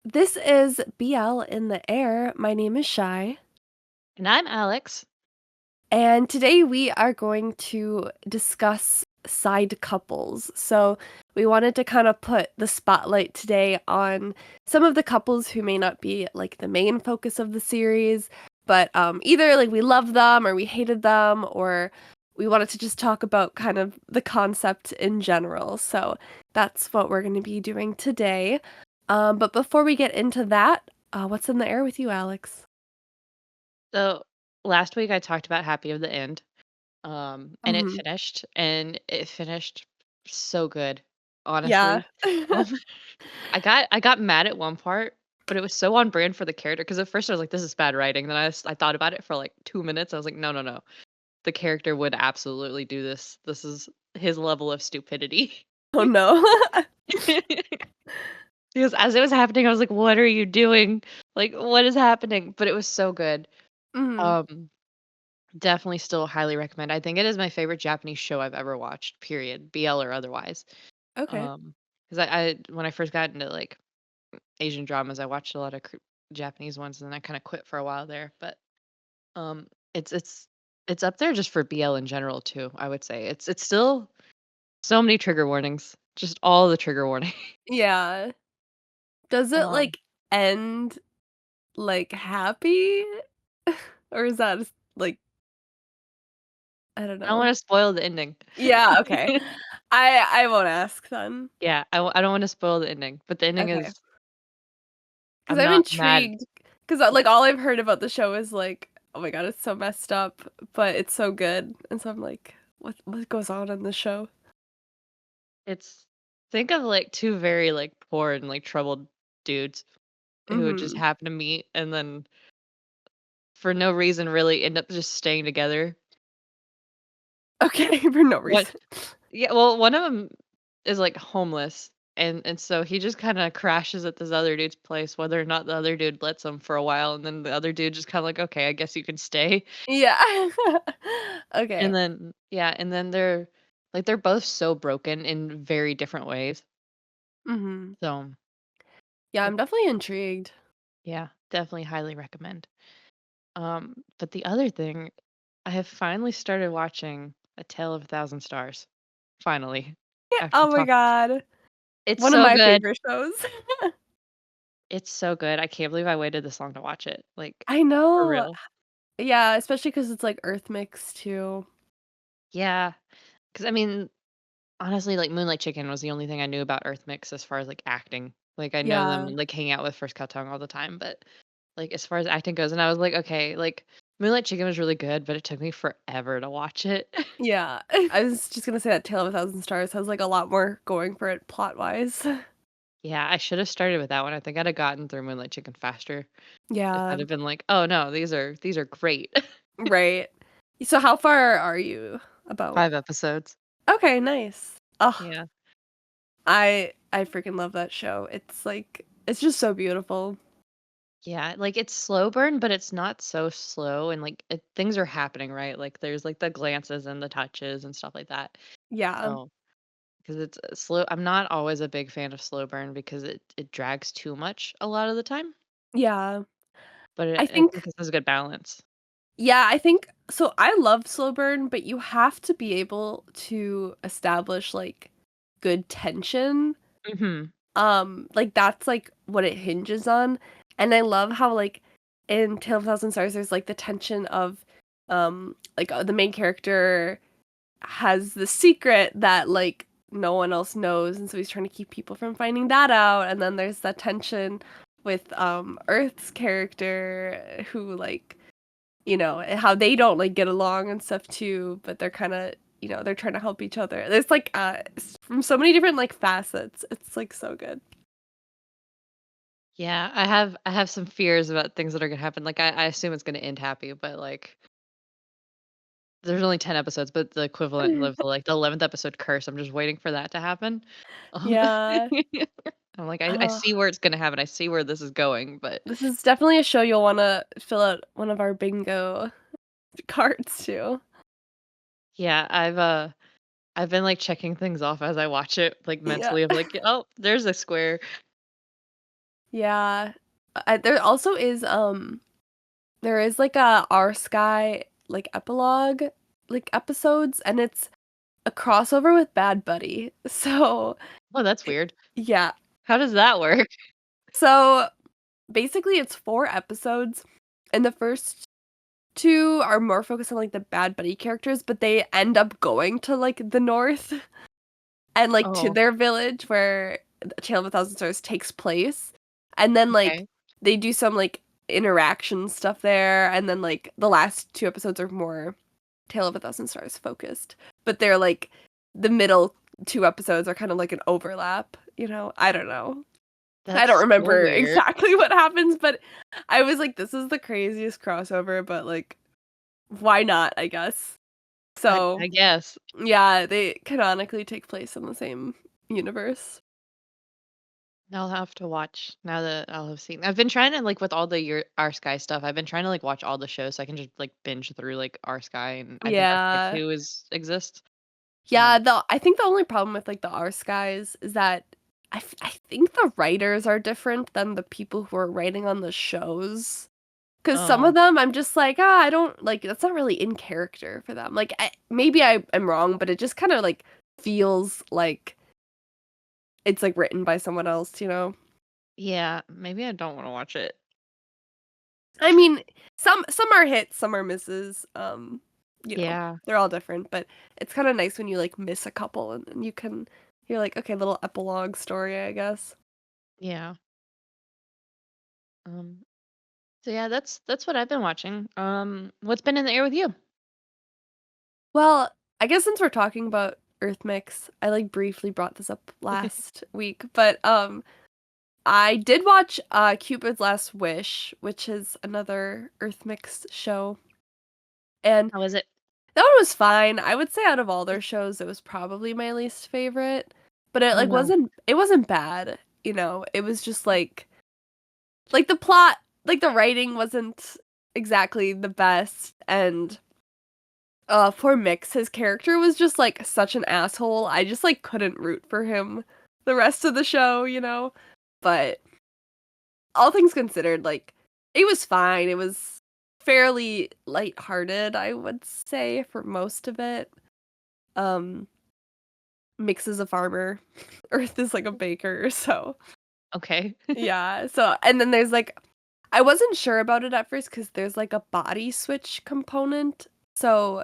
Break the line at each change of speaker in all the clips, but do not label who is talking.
This is BL in the air. My name is Shy,
And I'm Alex.
and today we are going to discuss side couples. So, we wanted to kind of put the spotlight today on some of the couples who may not be like the main focus of the series, but either like we love them or we hated them, or we wanted to just talk about kind of the concept in general. So, that's what we're going to be doing today. But before we get into that, what's in the air with you, Alex?
So last week I talked about Happy of the End, and it
Mhm.
finished, and it finished so good,
Yeah.
honestly. Um, I got mad at one part, but it was so on brand for the character. Because at first I was like, "This is bad writing." Then I thought about it for like 2 minutes. I was like, "No, no, no. The character would absolutely do this. This is his level of stupidity."
Oh, no.
Because as it was happening, I was like, "What are you doing? Like, what is happening?" But it was so good.
Mhm.
Um Definitely still highly recommend. I think it is my favorite Japanese show I've ever watched, period, BL or otherwise.
Okay.
'Cause I when I first got into, like, Asian dramas, I watched a lot of Japanese ones, and then I kinda quit for a while there, but, um, it's it's it's up there just for BL in general too, I would say. It's still so many trigger warnings, just all the trigger warning.
Yeah. Does it,
Um,
like, end, like, happy? Or is that just, like, I don't
I don't
know.
wanna spoil the ending.
Yeah, okay. I won't ask then.
Yeah, I don't wanna spoil the ending, but the ending
Okay.
is
'Cause
I'm
I'm
not mad.
intrigued. 'Cause, like, all I've heard about the show is, like, "Oh my god, it's so messed up, but it's so good." And so I'm like, "What goes on in the show?"
It's think of, like, 2 very, like, poor and, like, troubled dudes who would just
Mhm.
happen to meet and then for no reason really end up just staying together.
Okay, for no
What
reason.
Yeah, well, one of them is, like, homeless, and so he just kinda crashes at this other dude's place whether or not the other dude lets him for a while, and then the other dude just kinda like, "Okay, I guess you can stay."
Yeah. Okay.
And then yeah, and then they're both so broken in very different ways.
Mhm.
So,
Yeah,
it
I'm definitely intrigued.
yeah, definitely highly recommend. But the other thing, I have finally started watching A Tale of a Thousand Stars. Finally,
Yeah,
after
oh my
talk
god.
it's
One of
so
my
good.
favorite shows.
It's so good. I can't believe I waited this long to watch it. Like,
I
for
know.
real.
Yeah, especially 'cause it's, like, Earth mix too.
Yeah, because I mean, honestly, like, Moonlight Chicken was the only thing I knew about Earth Mix as far as, like, acting. Like, I know them
Yeah.
and, like, hang out with First Tung all the time, but, like, as far as acting goes and I was like, "Okay," like, Moonlight Chicken was really good, but it took me forever to watch it.
Yeah. I was just gonna say that Tale of a Thousand Stars has, like, a lot more going for it plot-wise.
Yeah, I should have started with that one. I think I'd have gotten through Moonlight Chicken faster if
Yeah,
I'd have been like, "Oh, no, these are great."
right. So how far are you about?
5 episodes.
Okay, nice. Oh,
Yeah.
I freaking love that show. It's, like it's just so beautiful.
Yeah, like, it's slow burn, but it's not so slow, and, like, things are happening, right? Like, there's, like, the glances and the touches and stuff like that.
Yeah.
So, because it's slow I'm not always a big fan of slow burn because it drags too much a lot of the time,
Yeah.
but
I
I
think
think this has a good balance.
Yeah, I think so I love slow burn, but you have to be able to establish, like, good tension.
Mhm.
Like, that's, like, what it hinges on, and I love how, like, in Tale of a Thousand Stars, there's, like, the tension of, like, the main character has the secret that, like, no one else knows, and so he's trying to keep people from finding that out, and then there's that tension with, Earth's character who, like, how they don't, like, get along and stuff too, but they're kinda they're trying to help each other. There's, like, from so many different, like, facets. It's, like, so good.
Yeah, I have some fears about things that are gonna happen, like, I assume it's gonna end happy, but, like, there's only 10 episodes, but the equivalent of, like, the 11th episode curse, I'm just waiting for that to happen. Um,
Yeah.
I'm like, I
Oh,
see where it's gonna happen, I see where this is going, but
this is definitely a show you'll wanna fill out one of our bingo cards too.
yeah, I've been, like, checking things off as I watch it, like,
Yeah.
mentally, I'm like, "Oh, there's a square."
Yeah. There also is there is like a Our Sky like epilogue like episodes, and it's a crossover with Bad Buddy. So
Oh, that's
it,
weird.
yeah.
How does that work?
So basically it's 4 episodes, and the first two are more focused on like the Bad Buddy characters, but they end up going to like the north and like to
Oh,
their village where A Tale of a Thousand Stars takes place. And then like
okay.
they do some like interaction stuff there, and then like the last 2 episodes are more Tale of a Thousand Stars focused. But they're like the middle 2 episodes are kind of like an overlap, you know? I don't know. I don't
That's so
remember
weird.
exactly what happens, but I was like, this is the craziest crossover, but like, why not, I guess.
I
So,
guess.
yeah, they canonically take place in the same universe.
I'll have to watch now that I'll have seen. I've been trying to like with all the Our Sky stuff. I've been trying to like watch all the shows so I can just like binge through like Our Sky, and I think Our Sky
Yeah.
2 is exists.
Yeah, I think the only problem with like the R skies is that I think the writers are different than the people who are writing on the shows. Because some
Oh,
of them I'm just like, I don't like that's not really in character for them. Like maybe I am wrong, but it just kind of like feels like it's like written by someone else, you know?
yeah. Maybe I don't want to watch it.
I mean, some are hits, some are misses. You know,
Yeah,
they're all different, but it's kind of nice when you like miss a couple and then you're like, okay, little epilogue story, I guess.
yeah. Um. So yeah, that's what I've been watching. What's been in the air with you?
Well, I guess since we're talking about Earth Mix, I like briefly brought this up last week, but I did watch Cupid's Last Wish, which is another Earth Mix show. And
How is it?
that one was fine. I would say out of all their shows, it was probably my least favorite. But it
Oh
like
no.
wasn't bad, you know. It was just like the plot, like the writing wasn't exactly the best, and for Mix, his character was just like such an asshole. I just like couldn't root for him the rest of the show, you know? But all things considered, like it was fine. It was fairly lighthearted, I would say, for most of it. Um Mix is a farmer. Earth is like a baker, so
Okay.
yeah. So and then there's like I wasn't sure about it at first because there's like a body switch component. So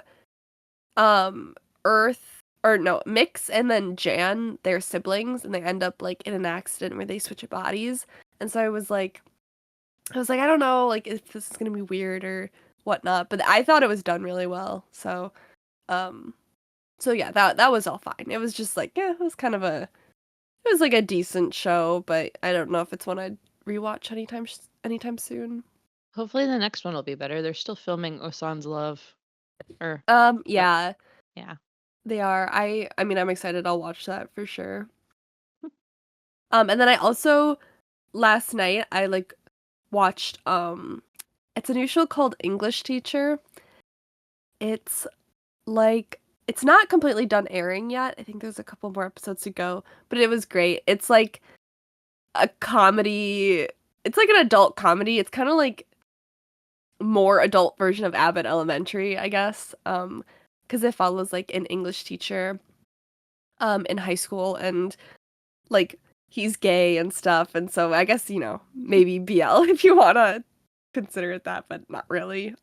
um Earth or no, Mix and then Jan, they're siblings and they end up like in an accident where they switch bodies. And so I was like, I don't know, like if this is gonna be weird or whatnot, but I thought it was done really well. Um, so yeah, that was all fine. It was just like, yeah, it was like a decent show, but I don't know if it's one I'd rewatch anytime soon.
Hopefully the next one will be better. They're still filming Osan's Love, or what?
Yeah,
Yeah.
they are. I mean, I'm excited. I'll watch that for sure. And then I also last night I like watched it's a new show called English Teacher. It's like it's not completely done airing yet. I think there's a couple more episodes to go, but it was great. It's like a comedy. It's like an adult comedy. It's kind of like more adult version of Abbott Elementary, I guess. Because it follows like an English teacher in high school, and like he's gay and stuff, and so I guess, you know, maybe BL if you wanna consider it that, but not really.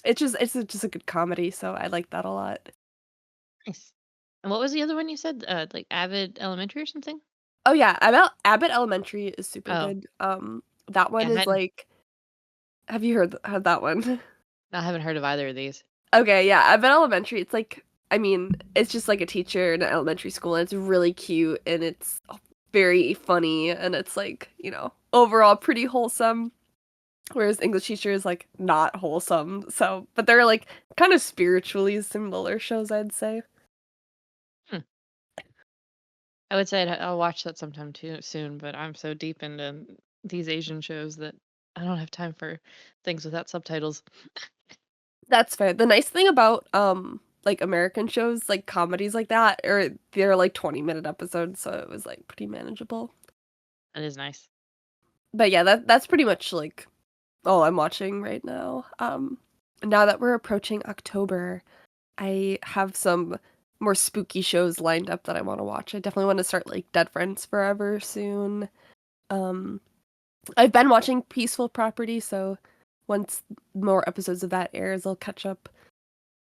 It's just a good comedy, so I like that a lot.
Nice. And what was the other one you said? Like Avid Elementary or something?
Oh yeah, Abbott Elementary is super
Oh,
good. That
yeah,
one
I
is
hadn't.
like, have you heard that one?
I haven't heard of either of these.
Okay, yeah, Abbott Elementary. It's like, I mean, it's just like a teacher in an elementary school, and it's really cute, and it's very funny, and it's like, you know, overall pretty wholesome. Whereas English Teacher is like not wholesome. So, but they're like kind of spiritually similar shows, I'd say.
Hmm. I would say I'll watch that sometime too soon, but I'm so deep into these Asian shows that I don't have time for things without subtitles.
That's fair. The nice thing about like American shows, like comedies like that, or they're like 20-minute episodes, so it was like pretty manageable.
That is nice.
but yeah, that's pretty much like all I'm watching right now. Now that we're approaching October, I have some more spooky shows lined up that I want to watch. I definitely want to start like Dead Friends Forever soon. Um, I've been watching Peaceful Property, so once more episodes of that airs, I'll catch up.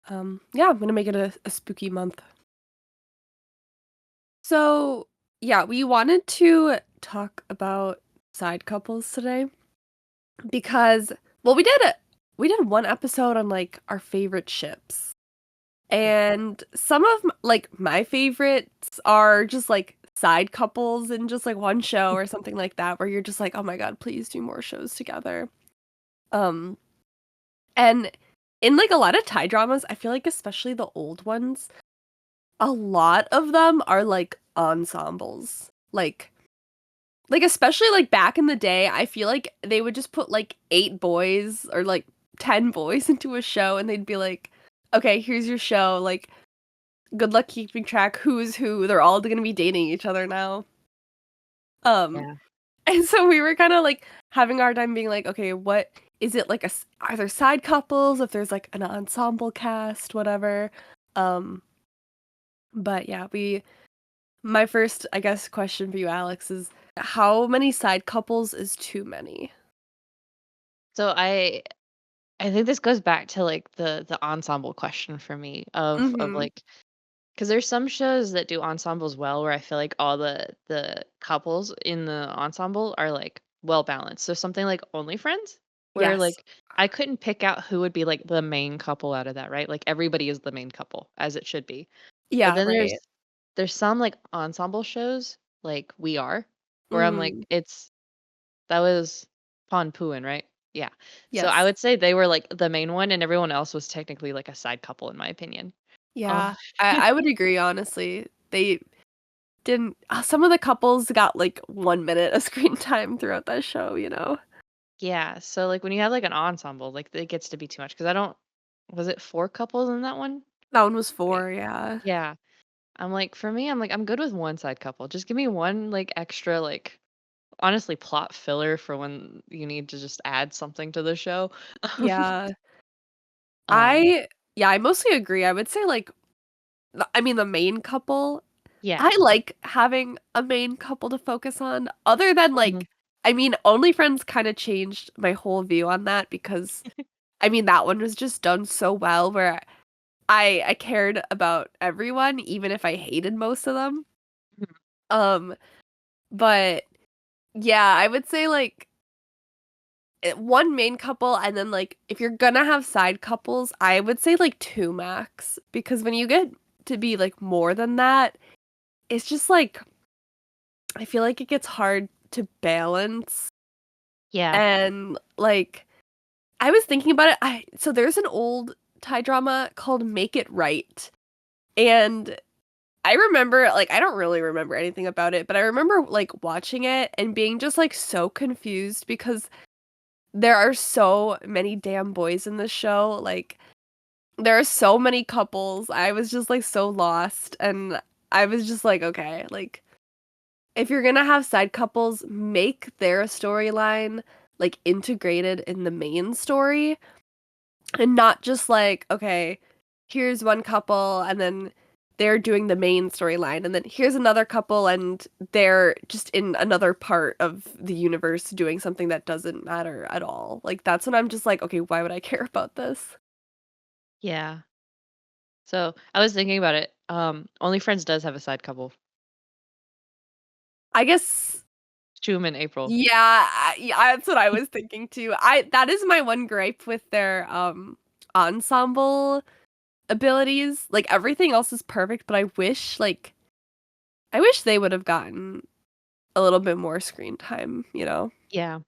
Yeah, I'm gonna make it a spooky month. So, yeah, we wanted to talk about side couples today because, well, we did one episode on like our favorite ships.
Yeah.
And some of like my favorites are just like side couples in just like one show or something like that where you're just like, "Oh my God, please do more shows together." Um and in like a lot of Thai dramas, I feel like especially the old ones, a lot of them are like ensembles. Like especially like back in the day, I feel like they would just put like 8 boys or like 10 boys into a show and they'd be like, "Okay, here's your show." Like good luck keeping track who's who. They're all gonna be dating each other now. Um,
Yeah.
and so we were kind of like having our time being like, okay, what is it like are there side couples? If there's like an ensemble cast, whatever. Um, but yeah, my first, I guess, question for you, Alex, is how many side couples is too many?
So I think this goes back to like the ensemble question for me of
Mm-hmm.
like because there's some shows that do ensembles well where I feel like all the couples in the ensemble are like well balanced. So something like Only Friends, where
Yes.
like I couldn't pick out who would be like the main couple out of that, right? Like everybody is the main couple as it should be. But
Yeah,
then
right.
there's some like ensemble shows like We Are, where I'm like
Mm,
that was Pon Puin, right? Yeah. So I
yes.
would say they were like the main one and everyone else was technically like a side couple in my opinion. Oh,
Yeah. I would agree, honestly. They didn't some of the couples got, like, 1 minute of screen time throughout that show, you know?
yeah. So like when you have like an ensemble, like it gets to be too much because I don't was it 4 couples in that one?
That one was
Wait.
4, yeah.
Yeah. I'm like for me, I'm like I'm good with one side couple. Just give me one like extra like honestly plot filler for when you need to just add something to the show.
Yeah.
um
I yeah, I mostly agree. I would say, like, I mean, the main couple,
yeah.
I like having a main couple to focus on, other than,
Mhm.
like I mean, Only Friends kinda changed my whole view on that because, I mean, that one was just done so well where I cared about everyone, even if I hated most of them. Um, but yeah, I would say, like, one main couple and then, like, if you're gonna have side couples, I would say, like, 2 max, because when you get to be, like, more than that, it's just, like I feel like it gets hard to balance,
Yeah.
and, like, I was thinking about it, I so there's an old Thai drama called Make It Right, and I remember like, I don't really remember anything about it, but I remember, like, watching it and being just, like, so confused because there are so many damn boys in this show, like, there are so many couples, I was just, like, so lost, and I was just like, "Okay, like, if you're gonna have side couples, make their storyline, like, integrated in the main story, and not just like, okay, here's one couple and then they're doing the main storyline, and then here's another couple and they're just in another part of the universe doing something that doesn't matter at all." Like, that's when I'm just like, "Okay, why would I care about this?"
Yeah. So I was thinking about it. Only Friends does have a side couple.
I guess
Chum and April.
yeah, that's what I was thinking too. I that is my one gripe with their, ensemble abilities. Like, everything else is perfect, but I wish they would have gotten a little bit more screen time, you know?
Yeah.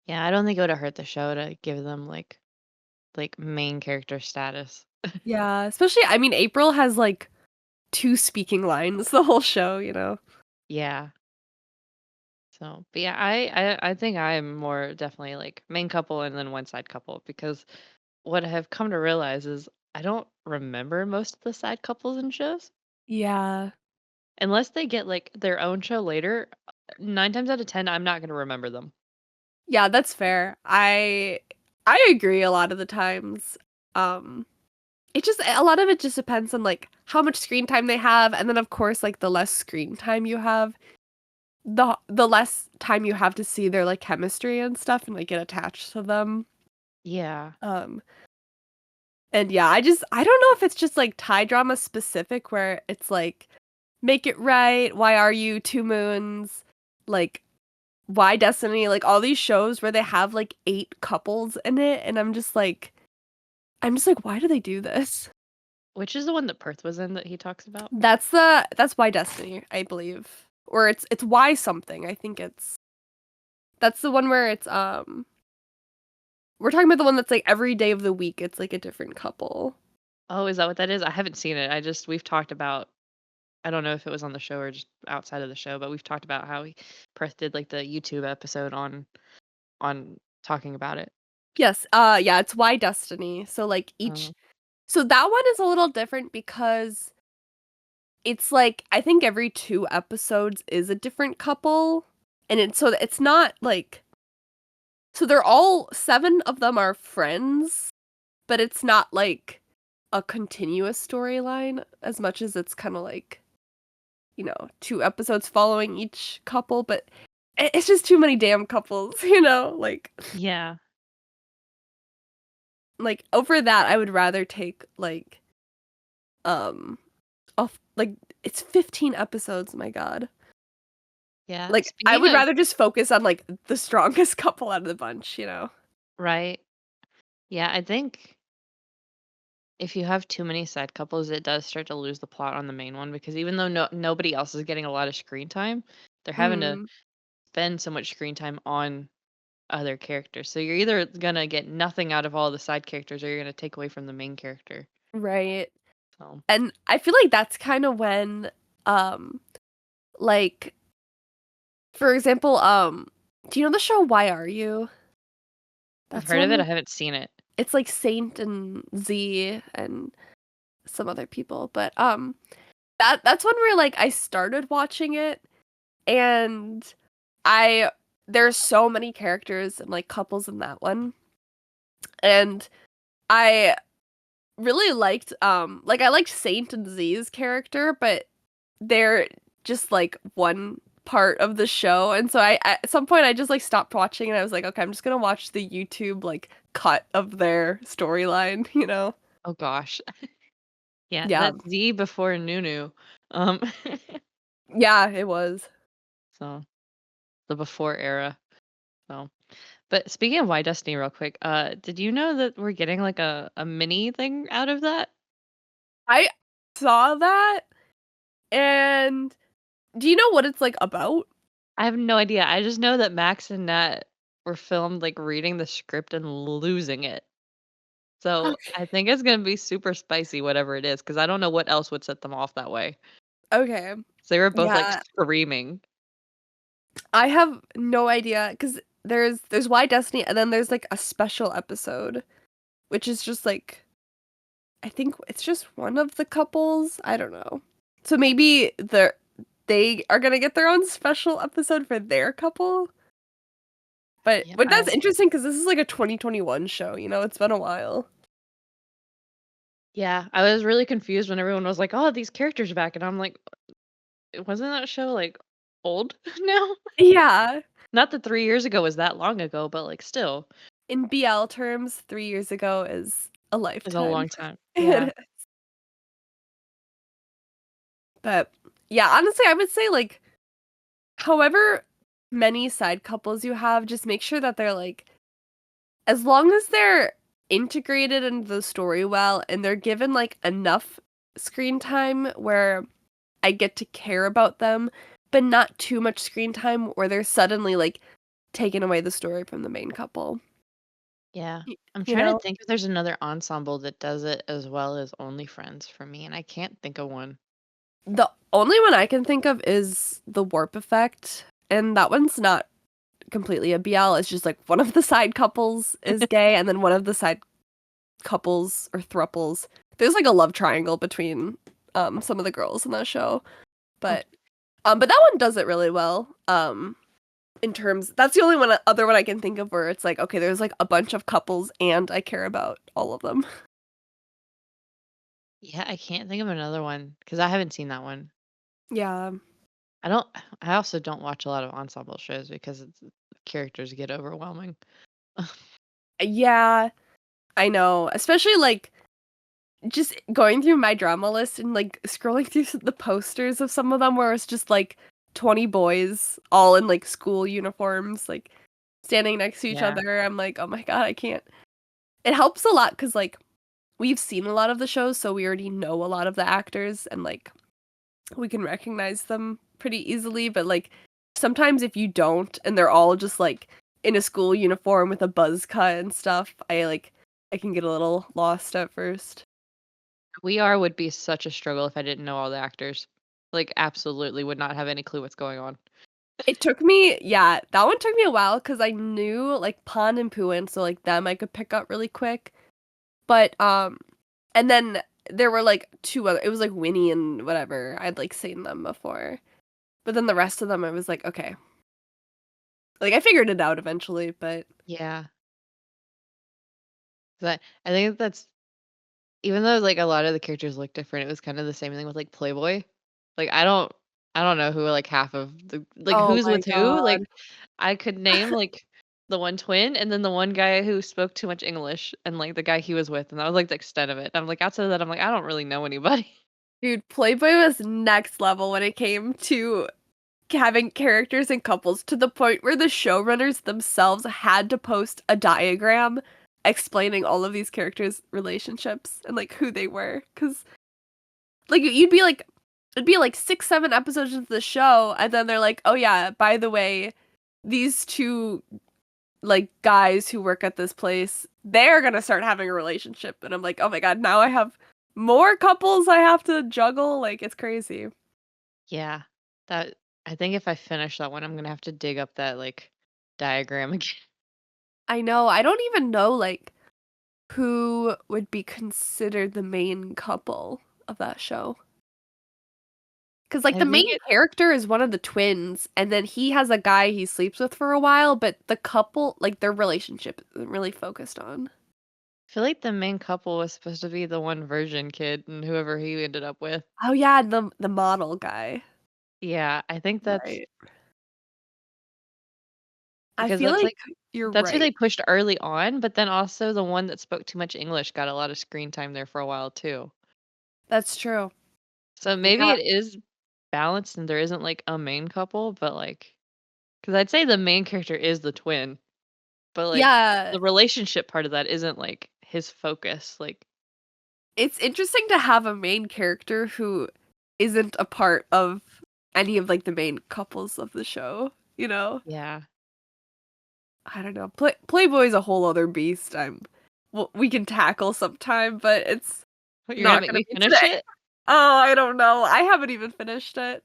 Yeah, I don't think it would have hurt the show to give them like main character status.
Yeah, especially I mean, April has, like, 2 speaking lines the whole show, you know?
Yeah. So, but yeah, I think I'm more definitely like main couple and then one side couple because what I have come to realize is I don't remember most of the side couples in shows
Yeah.
unless they get like their own show later. 9 times out of 10, I'm not gonna remember them.
Yeah, that's fair. I agree a lot of the times. Um, it just a lot of it just depends on like how much screen time they have, and then of course like the less screen time you have, the less time you have to see their like chemistry and stuff and like get attached to them.
Yeah.
Um, and yeah, I don't know if it's just like Thai drama specific where it's like Make It Right, Why Are You, Two Moons, like Why Destiny, like all these shows where they have like 8 couples in it, and I'm just like, why do they do this?
Which is the one that Perth was in that he talks about?
That's Why Destiny, I believe. Or it's Why something. I think that's the one where it's we're talking about the one that's like every day of the week it's like a different couple.
Oh, is that what that is? I haven't seen it. We've talked about I don't know if it was on the show or just outside of the show, but we've talked about how Perth did like the YouTube episode on talking about it.
Yes, yeah, it's Why Destiny. So like each
Oh,
so that one is a little different because it's like I think every 2 episodes is a different couple. And it's not like so they're all 7 of them are friends, but it's not like a continuous storyline as much as it's kind of like, 2 episodes following each couple, but it's just too many damn couples,
yeah.
like over that I would rather take like um off like it's 15 episodes, my god.
Yeah.
Like I
Speaking
would
of
rather just focus on like the strongest couple out of the bunch.
right. Yeah, I think if you have too many side couples, it does start to lose the plot on the main one because even though nobody else is getting a lot of screen time, they're having to
Mm,
spend so much screen time on other characters. So you're either gonna get nothing out of all the side characters or you're gonna take away from the main character.
right.
So
And I feel like that's kind of when um like for example, do you know the show Why Are You?
I've
That's
heard of it. I
one.
haven't seen it.
It's like Saint and Z and some other people, but that's one where like I started watching it and I there's so many characters and like couples in that one. And I really liked like I liked Saint and Z's character, but they're just like one part of the show. And so at some point I just like stopped watching and I was like, okay, I'm just gonna watch the YouTube like cut of their storyline.
Oh gosh. Yeah,
Yeah.
that's Z before Nunu. Um,
Yeah, it was.
so the before era. So, but speaking of Why Destiny, real quick, did you know that we're getting like a mini thing out of that?
I saw that and do you know what it's like about?
I have no idea. I just know that Max and Nat were filmed like reading the script and losing it. So
Okay.
I think it's gonna be super spicy, whatever it is, because I don't know what else would set them off that way.
Okay.
So they were both like
Yeah,
screaming.
I have no idea because there's Why Destiny and then there's like a special episode, which is just like I think it's just one of the couples. I don't know. So maybe they are gonna get their own special episode for their couple.
Yeah,
But that's interesting because this is like a 2021 show. It's been a while.
I was really confused when everyone was like, "Oh, these characters are back," and I'm like, "Wasn't that show like old now?"
Yeah,
Not that 3 years ago was that long ago, but like still,
in BL terms, 3 years ago is a
it's a
lifetime.
long time.
It
Yeah,
is. But yeah, honestly, I would say like however many side couples you have, just make sure that they're like as long as they're integrated into the story well and they're given like enough screen time where I get to care about them, but not too much screen time where they're suddenly like taking away the story from the main couple.
yeah.
Y-
I'm
You
trying to
know,
think if there's another ensemble that does it as well as Only Friends for me, and I can't think of one.
the only one I can think of is the Warp Effect, and that one's not completely a BL. It's just like one of the side couples is gay, and then one of the side couples or thruples. There's like a love triangle between some of the girls in that show.
Oh,
But But that one does it really well. In terms that's the only other one I can think of where it's like, okay, there's like a bunch of couples and I care about all of them.
Yeah, I can't think of another one because I haven't seen that one.
Yeah.
I don't I also don't watch a lot of ensemble shows because characters get overwhelming.
Yeah, I know. Especially like just going through my drama list and like scrolling through the posters of some of them where it's just like 20 boys all in like school uniforms, like standing next to each
Yeah.
other. I'm like, oh my God, I can't. It helps a lot because like we've seen a lot of the shows, so we already know a lot of the actors and like we can recognize them pretty easily. But like sometimes if you don't and they're all just like in a school uniform with a buzz cut and stuff, I can get a little lost at first.
We Are would be such a struggle if I didn't know all the actors. Like, absolutely would not have any clue what's going on.
It took me, yeah, that one took me a while because I knew like Pon and Pooin, so like them I could pick up really quick. But and then there were like two other. It was like Winnie and whatever. I'd like seen them before, but then the rest of them I was like, okay, like I figured it out eventually. But
Yeah. But I think that's even though, like, a lot of the characters look different, it was kind of the same thing with, like, Playboy. Like, I don't know who, like, half of the like,
oh
who's
my
with who,
God,
like, I could name, like, the one twin and then the one guy who spoke too much English and, like, the guy he was with, and that was, like, the extent of it. I'm like, outside of that, I'm like, I don't really know anybody.
dude, Playboy was next level when it came to having characters and couples to the point where the showrunners themselves had to post a diagram explaining all of these characters' relationships and like who they were. Because like you'd be like, it'd be like 6, 7 episodes into the show, and then they're like, oh yeah, by the way, these two like guys who work at this place, they're gonna start having a relationship. And I'm like, oh my God, now I have more couples I have to juggle. Like it's crazy.
Yeah. That I think if I finish that one, I'm gonna have to dig up that, like, diagram again.
I know. I don't even know like who would be considered the main couple of that show. Because, like,
I
the
think
main character is one of the twins, and then he has a guy he sleeps with for a while, but the couple, like, their relationship isn't really focused on.
I feel like the main couple was supposed to be the one virgin kid and whoever he ended up with.
Oh, yeah, the model guy.
Yeah, I think that's
Right. I
because
feel
that's,
like
like
you're
that's who
right.
they pushed early on, but then also the one that spoke too much English got a lot of screen time there for a while too.
That's true.
So maybe
Yeah.
it is balanced and there isn't, like, a main couple, but, like, because 'cause I'd say the main character is the twin, but, like,
Yeah.
the relationship part of that isn't, like, his focus, like
It's interesting to have a main character who isn't a part of any of, like, the main couples of the show, you know?
yeah.
I don't know. Playboy's a whole other beast. We can tackle sometime, but it's
What, you're gonna
not
make
gonna
me
be
finish
today.
it?
Oh, I don't know. I haven't even finished it.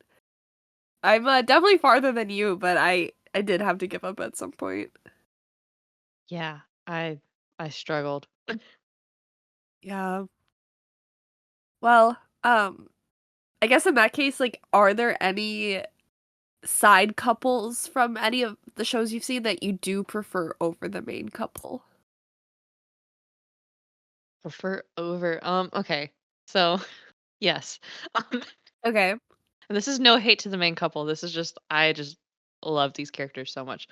I'm definitely farther than you, but I did have to give up at some point.
Yeah, I struggled.
Yeah. Well, I guess in that case, like, are there any side couples from any of the shows you've seen that you do prefer over the main couple?
Prefer over okay. So, yes. Um,
Okay.
and this is no hate to the main couple. This is just I just love these characters so much.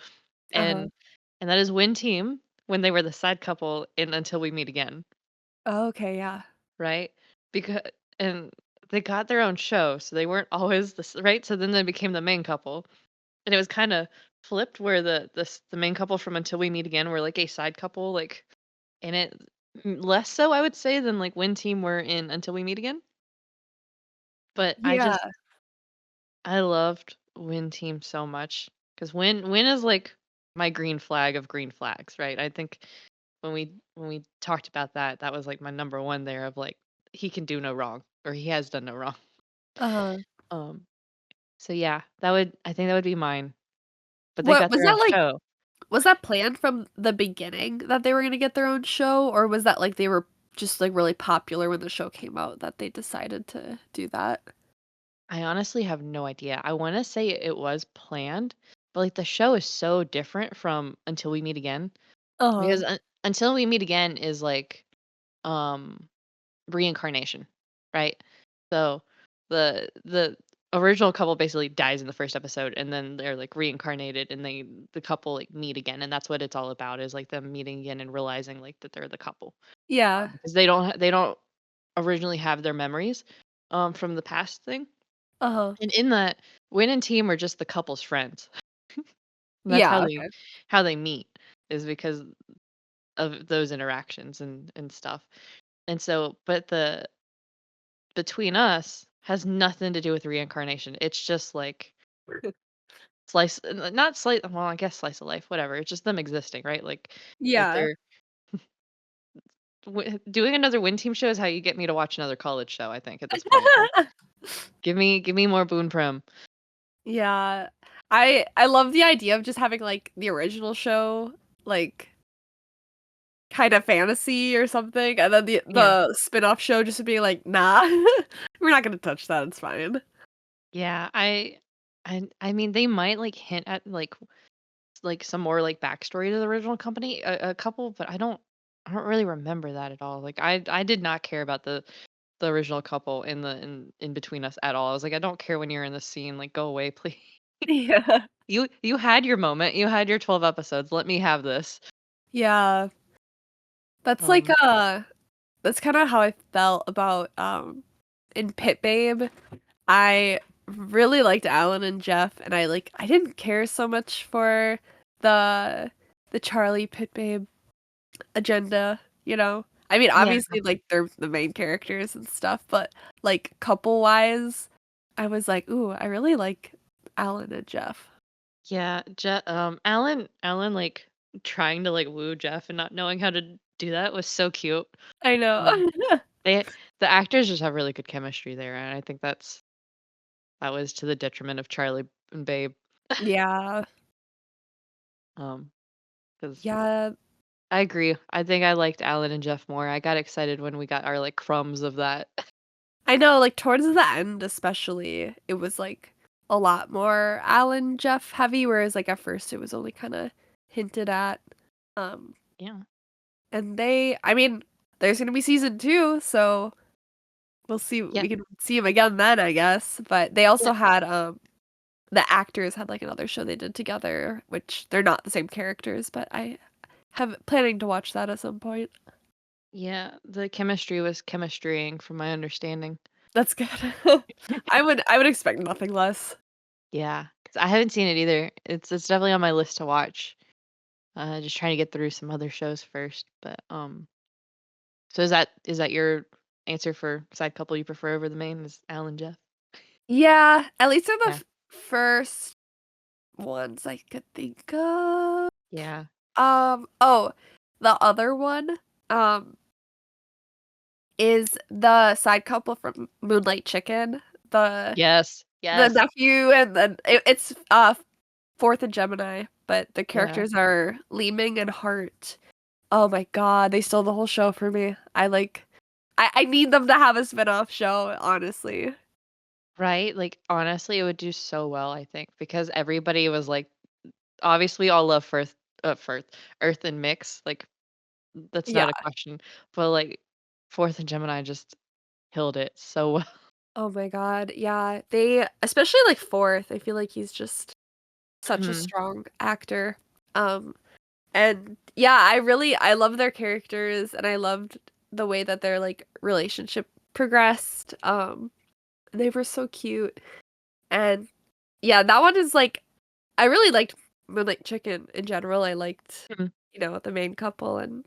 Uh-huh.
And that is Win Team when they were the side couple in Until We Meet Again,
Okay, yeah.
right? Because and they got their own show, so they weren't always right? So then they became the main couple. And it was kind of flipped where the main couple from Until We Meet Again were like a side couple like and it less so I would say than like Win Team were in Until We Meet Again. But
Yeah.
I loved Win Team so much because Win is like my green flag of green flags, right? I think when we talked about that, that was like my number one there of like he can do no wrong or he has done no wrong.
Uh-huh.
Um, so yeah, that would I think that would be mine. But they
What
got
was
their own
that like?
show.
Was that planned from the beginning that they were gonna get their own show, or was that like they were just like really popular when the show came out that they decided to do that?
I honestly have no idea. I wanna say it was planned, but, like, the show is so different from Until We Meet Again,
Uh-huh.
because Until We Meet Again is, like, um, reincarnation, right? So, the original couple basically dies in the first episode, and then they're, like, reincarnated, and the couple, like, meet again, and that's what it's all about, is, like, them meeting again and realizing, like, that they're the couple.
Yeah.
Because they don't originally have their memories, from the past thing.
Uh-huh.
And in that, Win and Team are just the couple's friends. And that's
Yeah, okay.
how they meet, is because of those interactions and stuff. And so but the Between Us has nothing to do with reincarnation. It's just like not slice well, I guess slice of life, whatever. It's just them existing, right? Like
Yeah.
they're doing another Win Team show is how you get me to watch another college show, I think, at this point. Like, give me more Boone Prim.
Yeah. I love the idea of just having, like, the original show, like, kinda fantasy or something, and then
Yeah.
the spin-off show just to be like, "Nah, we're not gonna touch that, it's fine."
Yeah, I mean, they might, like, hint at, like, some more, like, backstory to the original company, a couple, but I don't really remember that at all. Like, I did not care about the original couple in Between Us at all. I was like, "I don't care when you're in the scene, like, go away, please.
Yeah.
You had your moment, you had your 12 episodes, let me have this."
Yeah. That's like,
Um,
that's kinda how I felt about, in Pit Babe. I really liked Alan and Jeff, and I didn't care so much for the Charlie Pit Babe agenda, you know? I mean,
yeah.
obviously, like, they're the main characters and stuff, but, like, couple-wise, I was like, "Ooh, I really like Alan and Jeff."
Yeah, Alan, like, trying to, like, woo Jeff and not knowing how to do that was so cute.
I know.
Um, they the actors just have really good chemistry there, and I think that was to the detriment of Charlie and Babe.
Yeah.
Um, because
Yeah.
I agree. I think I liked Alan and Jeff more. I got excited when we got our, like, crumbs of that.
I know, like, towards the end, especially, it was, like, a lot more Alan Jeff heavy, whereas, like, at first, it was only kinda hinted at. Um,
Yeah.
and I mean, there's gonna be season 2, so we'll see
Yeah.
we can see him again then, I guess, but they
Yeah.
also had, the actors had, like, another show they did together, which they're not the same characters, but I have planning to watch that at some point.
Yeah, the chemistry was chemistrying from my understanding.
That's good. I would expect nothing less.
Yeah, 'cause I haven't seen it either. It's definitely on my list to watch. Just trying to get through some other shows first, but, so is that your answer for side couple you prefer over the main is Al and Jeff?
Yeah, at least they're the
Yeah.
first ones I could think of.
Yeah.
Oh, the other one, um, is the side couple from Moonlight Chicken,
Yes.
the
Yes.
nephew and then it's, 4th and Gemini, but the
Yeah.
characters are Li-Ming and Hart. Oh my god, they stole the whole show for me. I need them to have a spin-off show, honestly.
Right? Like, honestly, it would do so well, I think, because everybody was like obviously, we all love Earth and Mix, like, that's
Yeah.
not a question, but, like, 4th and Gemini just killed it so well.
Oh my god, yeah, they especially, like, 4th, I feel like he's just such a
Mhm.
strong actor. Um, and yeah, I love their characters, and I loved the way that their, like, relationship progressed. They were so cute, and yeah, that one is, like I really liked Moonlight Chicken in general. I liked,
Mhm.
the main couple and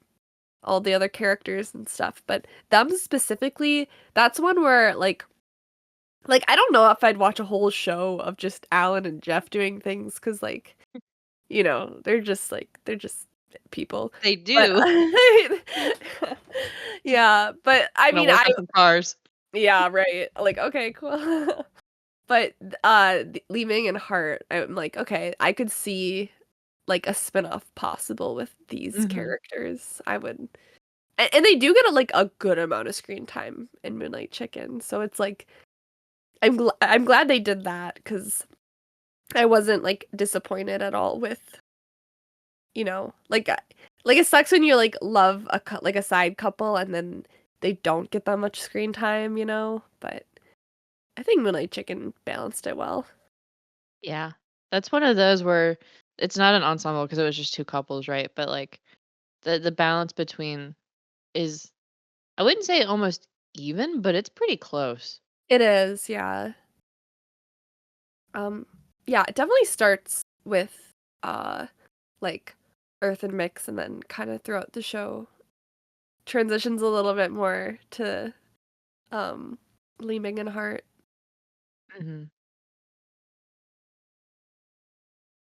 all the other characters and stuff, but them specifically, that's one where, I don't know if I'd watch a whole show of just Alan and Jeff doing things because, they're just people.
They
But
do.
yeah, but I
Gonna
mean,
work on some cars.
yeah, right. Like, okay, cool. But, Li Ming and Hart, I'm like, "Okay, I could see, like, a spinoff possible with these
Mhm.
characters." I would and they do get a good amount of screen time in Moonlight Chicken, so it's like I'm glad they did that because I wasn't, like, disappointed at all with, like, it sucks when you, like, love like, a side couple and then they don't get that much screen time, but I think Moonlight Chicken balanced it well.
Yeah. That's one of those where it's not an ensemble because it was just 2 couples, right? But, like, the balance between is I wouldn't say almost even, but it's pretty close.
It is, yeah. Um, yeah, it definitely starts with, uh, like, Earth and Mix and then kinda throughout the show transitions a little bit more to, um, Lee Ming and Heart.
Mhm.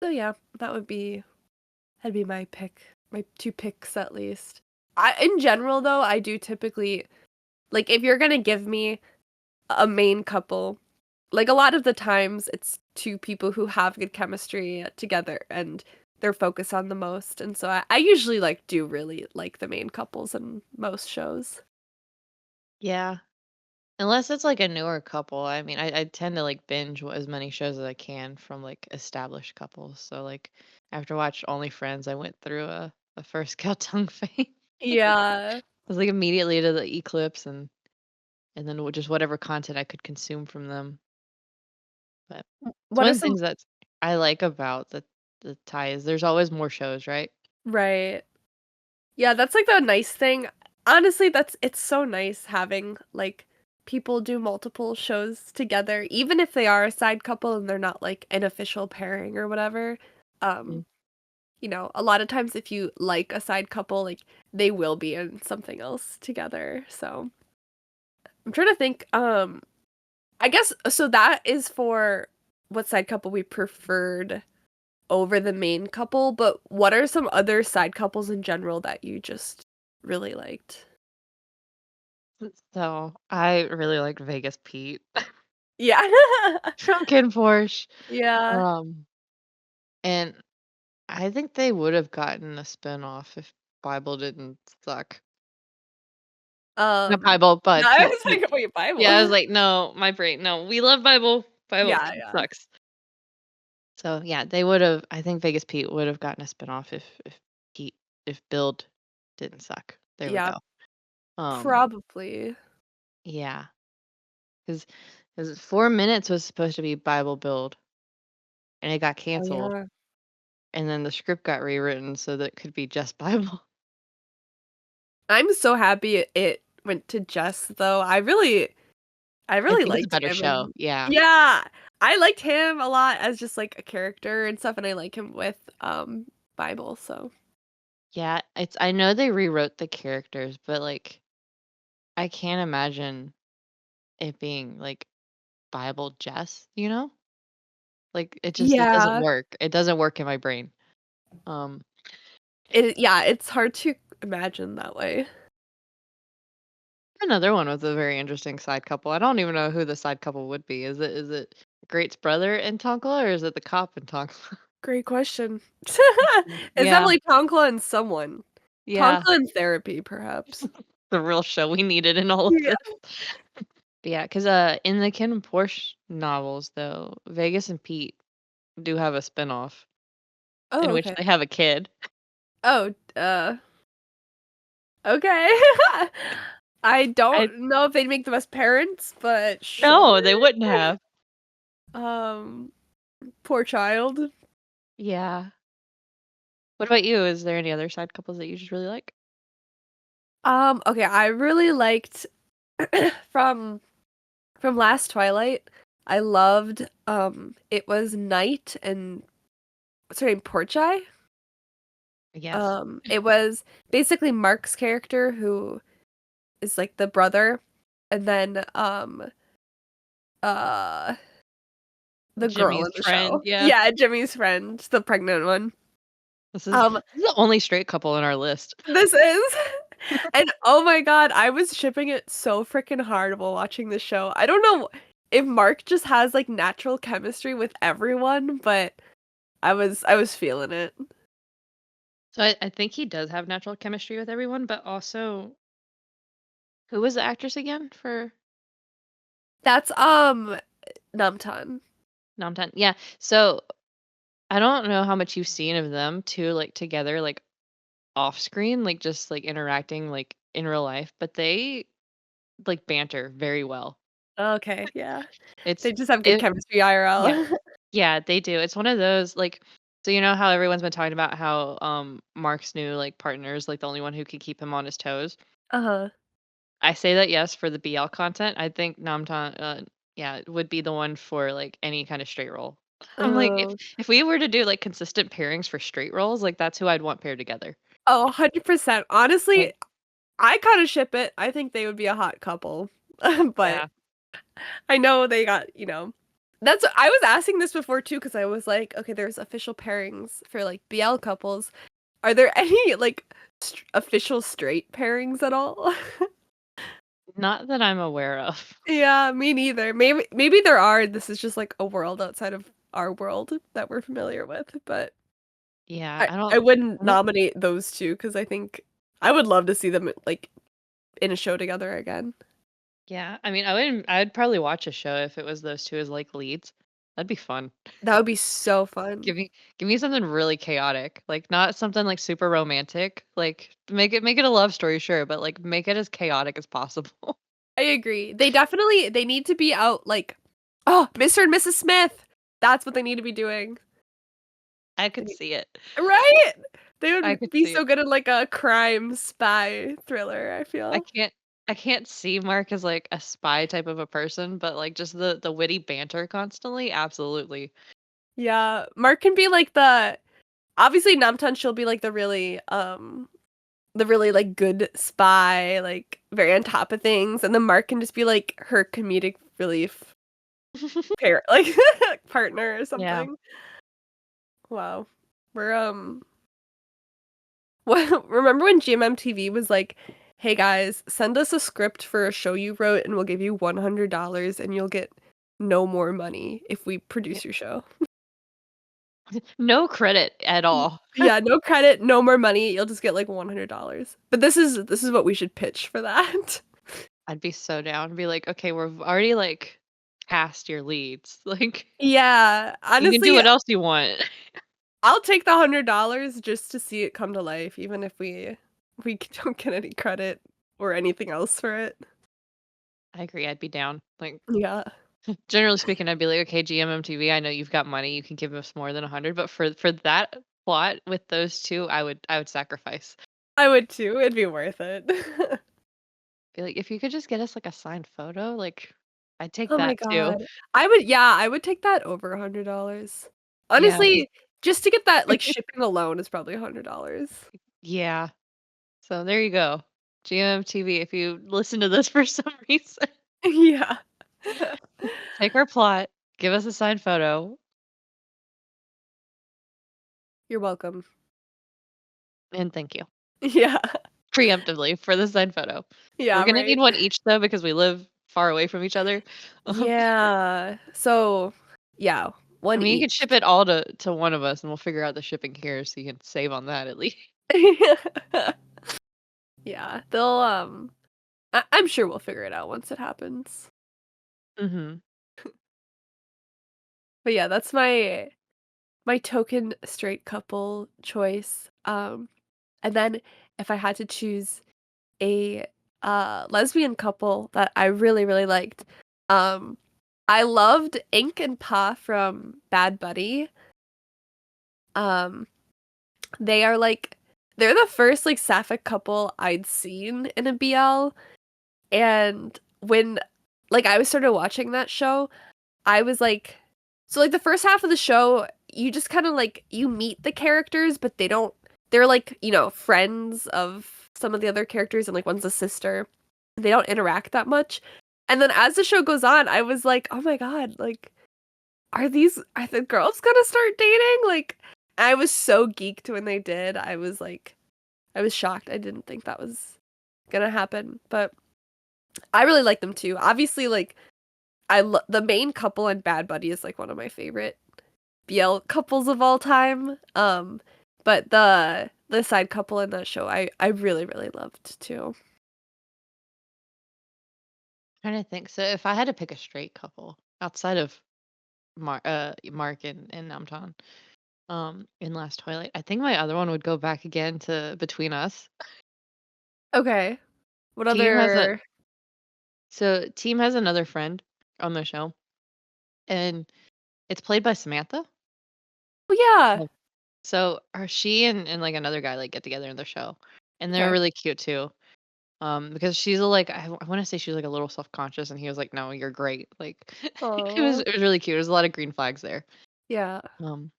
So, yeah, that'd be my 2 picks at least. In general, though, I do typically like, if you're gonna give me a main couple, like, a lot of the times, it's 2 people who have good chemistry together, and they're focused on the most, and so I usually, like, do really like the main couples in most shows.
Yeah. Unless it's, like, a newer couple. I mean, I tend to, like, binge as many shows as I can from, like, established couples. So, like, after I watched Only Friends, I went through a first cow tongue phase.
Yeah.
I was, like, immediately to the Eclipse and then just whatever content I could consume from them. But it's
What
one
are
of the
some
things that I like about the tie is there's always more shows, right?
Right. Yeah, that's, like, the nice thing. Honestly, it's so nice having, like, people do multiple shows together, even if they are a side couple and they're not, like, an official pairing or whatever.
Mm.
Um, a lot of times if you like a side couple, like, they will be in something else together, so I'm trying to think, I guess so that is for what side couple we preferred over the main couple, but what are some other side couples in general that you just really liked?
So I really liked Vegas Pete
Yeah.
from Ken Porsche.
Yeah.
Um, and I think they would have gotten a spinoff if Bible didn't suck. Not
Um,
Bible,
no,
but
I
Pete.
was like, "Wait,
Yeah, I was
Bible?"
like, no, my brain. No, we love Bible. Bible
Yeah,
Pete
yeah.
sucks. So yeah, they would have. I think Vegas Pete would have gotten a spinoff if Pete if Build didn't suck. There we
Yeah,
go. Um,
probably.
yeah, because 4 minutes was supposed to be Bible Build, and it got
Oh,
canceled,
yeah.
and then the script got rewritten so that it could be just Bible.
I'm so happy it went to Jess, though. I
I
really
think it's a
liked
better
him
show.
and
Yeah,
yeah, I liked him a lot as just, like, a character and stuff, and I like him with, Bible, so
yeah. It's I know they rewrote the characters, but like I can't imagine it being like Bible Jess. You know? Like, it doesn't
yeah.
work. It doesn't work in my brain. Um,
Yeah, it's hard to imagine that way.
another one with a very interesting side couple. I don't even know who the side couple would be. Is it Great's brother in Tonkla, or is it the cop in Tonkla?
Great question. It's
Yeah,
definitely Tonkla and someone.
yeah,
Tonkla and therapy, perhaps.
the real show we needed in all of
Yeah.
this. Yeah, because in the Ken and Porsche novels, though, Vegas and Pete do have a spinoff in
Oh,
which
okay.
they have a kid.
Oh, okay. I
I
don't know if they'd make the best parents, but sure.
No, they wouldn't have.
Um, poor child.
Yeah. What about you? Is there any other side couples that you just really like?
Okay, I really liked from last Twilight, I loved, it was Night and what's her name? Porchai?
Yes.
It was basically Mark's character who is, like, the brother, and then, uh, the girl
Jimmy's
in the
friend,
show.
yeah.
Yeah, Jimmy's friend, the pregnant one.
This is
Um,
this is the only straight couple in our list.
this is and oh my god, I was shipping it so freaking hard while watching the show. I don't know if Mark just has, like, natural chemistry with everyone, but I was feeling it.
So I think he does have natural chemistry with everyone, but also who was the actress again for
That's, Namtan.
Namtan. Yeah. So I don't know how much you've seen of them two like together, like off screen, like just like interacting like in real life, but they like banter very well.
Okay, yeah.
It's
They just have good
it
chemistry
yeah.
IRL.
Yeah, they do. It's one of those like so you know how everyone's been talking about how Mark's new like partner is like the only one who can keep him on his toes.
Uh-huh.
I say that yes for the BL content. I think Namtan yeah, it would be the one for like any kind of straight roll. I'm like
Oh.
if we were to do like consistent pairings for straight rolls, like that's who I'd want paired together.
Oh, 100%. Honestly,
Like
I kinda ship it. I think they would be a hot couple. But
yeah.
I know they got, that's I was asking this before too, because I was like, okay, there's official pairings for like BL couples. Are there any like official straight pairings at all?
Not that I'm aware of.
Yeah, me neither. Maybe there are. This is just like a world outside of our world that we're familiar with, but
Yeah,
I wouldn't
I don't
nominate those two because I think I would love to see them like in a show together again.
yeah, I mean, I'd probably watch a show if it was those 2 as, like, leads. That'd be fun.
That would be so fun.
Give me give me something really chaotic, like, not something, like, super romantic, like, make it a love story, sure, but, like, make it as chaotic as possible.
I agree. They need to be out like, oh, Mr. and Mrs. Smith. That's what they need to be doing.
I
They
could
need-
see it.
Right? They
I
would
could
be
see
so
it.
good in like a crime spy thriller, I
I
feel.
can't I can't see Mark as, like, a spy type of a person, but, like, just the witty banter constantly, absolutely.
Yeah, Mark can be like the obviously Namtan she'll be like the really like good spy, like very on top of things, and then Mark can just be like her comedic relief pair like partner or
Yeah.
something. Wow. We're well, remember when GMMTV was like, "Hey guys, send us a script for a show you wrote and we'll give you $100 and you'll get no more money if we
Yeah.
produce your show."
No credit at all.
Yeah, no credit, no more money. You'll just get like $100. But this is what we should pitch for that.
I'd be so down. Be like, "Okay, we're already, like, past your leads, like,
Yeah,
you can do
honestly,
what else you want."
I'll take the $100 just to see it come to life, even if we don't get any credit or anything else for it.
I agree, I'd be down. Like,
Yeah,
generally speaking, I'd be like, "Okay, GMMTV, I know you've got money, you can give us more than 100, but for that plot with those 2, I would sacrifice."
I would too. It'd be worth it.
Be like, "If you could just get us, like, a signed photo, like, I'd take
Oh my
that too."
god. I would take that over $100.
Yeah.
Honestly, just to get that, like, shipping alone is probably $100.
Yeah. So, there you go. GMMTV, if you listen to this for some reason,
Yeah.
take our plot, give us a signed photo,
You're welcome.
and thank you.
Yeah.
Preemptively for the signed photo. We're
Yeah,
gonna need
right.
one each though because we live far away from each other. Um,
Yeah. So, yeah,
I
1
mean, you can
each.
ship it all to one of us, and we'll figure out the shipping here so you can save on that at least.
Yeah, they'll, I'm sure we'll figure it out once it happens.
Mhm.
But yeah, that's my token straight couple choice. And then if I had to choose a lesbian couple that I really, really liked, um, I loved Ink and Pa from Bad Buddy. Um, they are like they're the first like sapphic couple I'd seen in a BL, and when like I was started watching that show, I was like so like the first half of the show, you just kind of like you meet the characters, but they're like, friends of some of the other characters and like one's a sister. They don't interact that much. And then as the show goes on, I was like, "Oh my god, like are the girls gonna start dating?" Like I was so geeked when they did. I was shocked. I didn't think that was gonna happen, but I really like them too. Obviously, like the main couple in Bad Buddy is like one of my favorite BL couples of all time. But the side couple in that show, I really really loved too.
Trying to think. So if I had to pick a straight couple, outside of Mark and Namtan. In Last Twilight. I think my other one would go back again to Between Us.
Okay. What
Team has a
other
Team has another friend on the show, and it's played by Samantha.
Oh, yeah.
Oh. So she and like another guy like get together in the show, and they're
Okay.
really cute too. Because she's like I want to say she's like a little self conscious, and he was like, "No, you're great." Like
Oh,
it was really cute. There's a lot of green flags there.
yeah.
Um,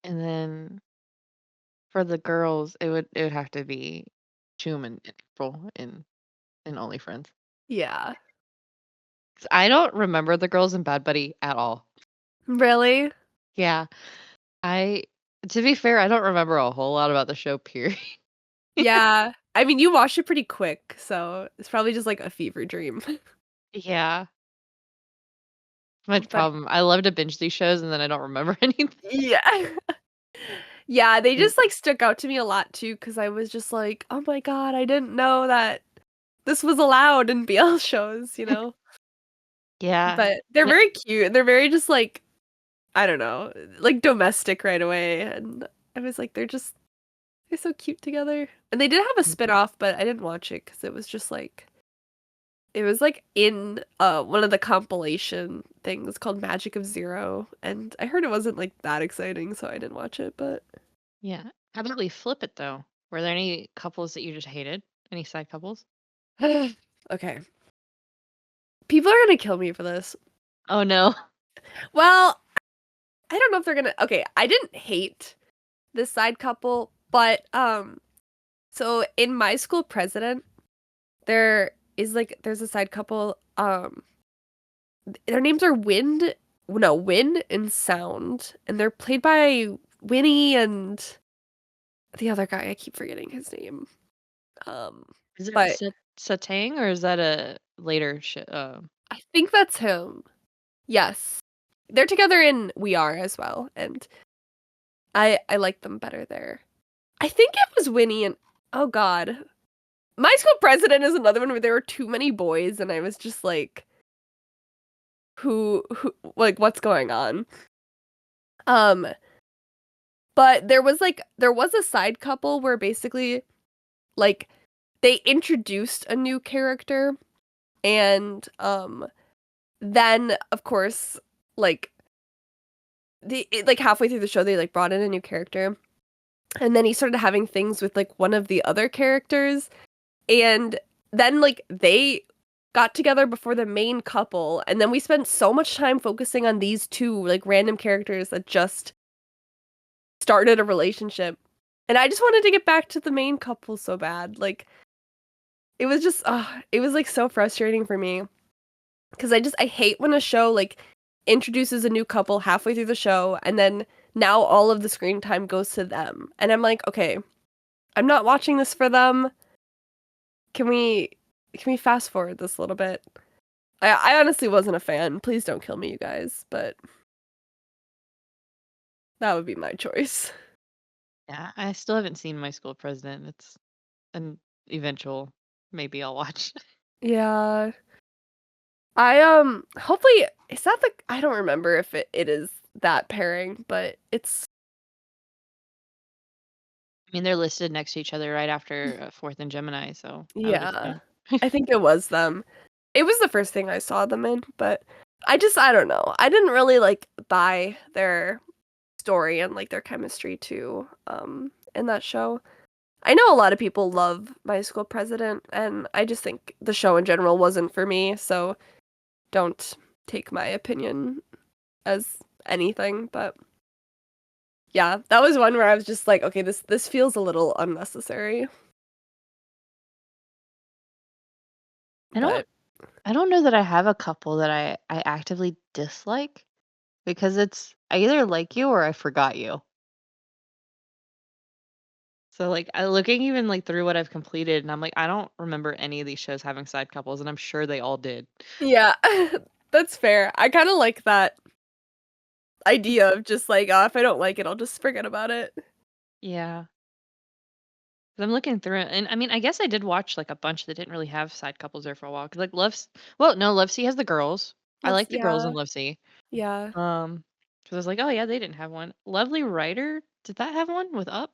and then for the girls, it would have to be Chum and April in Only Friends.
Yeah.
'Cause I don't remember the girls in Bad Buddy at all.
Really?
Yeah, I to be fair, I don't remember a whole lot about the show, period.
Yeah. I mean, you watched it pretty quick, so it's probably just, like, a fever dream.
Yeah, my
But
problem. I love to binge these shows and then I don't remember anything.
yeah. Yeah, they
Mm,
just, like, stuck out to me a lot too, because I was just like, "Oh my god, I didn't know that this was allowed in BL shows," you know?
yeah.
But they're
N
very cute, they're very just, like, I don't know, like, domestic right away, and I was like, they're so cute together. And they did have a
mm,
spin-off, but I didn't watch it because it was just, like it was, like, in, one of the compilation things called Magic of Zero, and I heard it wasn't, like, that exciting, so I didn't watch it, but
yeah. How about we flip it, though? Were there any couples that you just hated? Any side couples?
okay. People are gonna kill me for this.
Oh, no.
Well, I don't know if they're gonna okay, I didn't hate this side couple, but, so in My School President, there's a side couple, their names are Wind and Sound, and they're played by Winnie and the other guy, I keep forgetting his name. Um,
Is it
but
Satang or is that a later
I think that's him. Yes. They're together in We Are as well, and I like them better there. I think it was Winnie and oh god. My School President is another one where there were too many boys, and I was just like, who like, what's going on?" Um, but there was a side couple where basically, like, they introduced a new character and, then, of course, like, like, halfway through the show, they, like, brought in a new character, and then he started having things with, like, one of the other characters, and then, like, they got together before the main couple, and then we spent so much time focusing on these 2, like, random characters that just started a relationship, and I just wanted to get back to the main couple so bad, like, it was just, it was, like, so frustrating for me, 'cause I hate when a show, like, introduces a new couple halfway through the show, and then now all of the screen time goes to them, and I'm like, "Okay, I'm not watching this for them. Can we can we fast forward this a little bit?" I honestly wasn't a fan, please don't kill me, you guys, but that would be my choice.
Yeah, I still haven't seen My School President. It's an eventual maybe I'll watch.
Yeah. Hopefully is that the I don't remember if it is that pairing, but it's
I mean, they're listed next to each other right after, 4th and Gemini, so I would
yeah.
assume.
I think it was them. It was the first thing I saw them in, but I don't know. I didn't really, like, buy their story and, like, their chemistry too, in that show. I know a lot of people love My School President, and I just think the show in general wasn't for me, so don't take my opinion as anything, but yeah, that was one where I was just like, "Okay, this feels a little unnecessary."
I don't
But
I don't know that I have a couple that I actively dislike because I either like you or I forgot you. So, like, looking even, like, through what I've completed, and I'm like, I don't remember any of these shows having side couples, and I'm sure they all did.
yeah, that's fair. I kinda like that idea of just like, "Oh, if I don't like it, I'll just forget about it."
Yeah. 'Cause I'm looking through it, and I mean, I guess I did watch, like, a bunch that didn't really have side couples there for a while. Cause like, Love S well, no, Love Sea has the girls. I
That's
like the girls
yeah,
in Love Sea.
yeah.
'Cause I was like, "Oh, yeah, they didn't have one." Lovely Writer, did that have one with Up?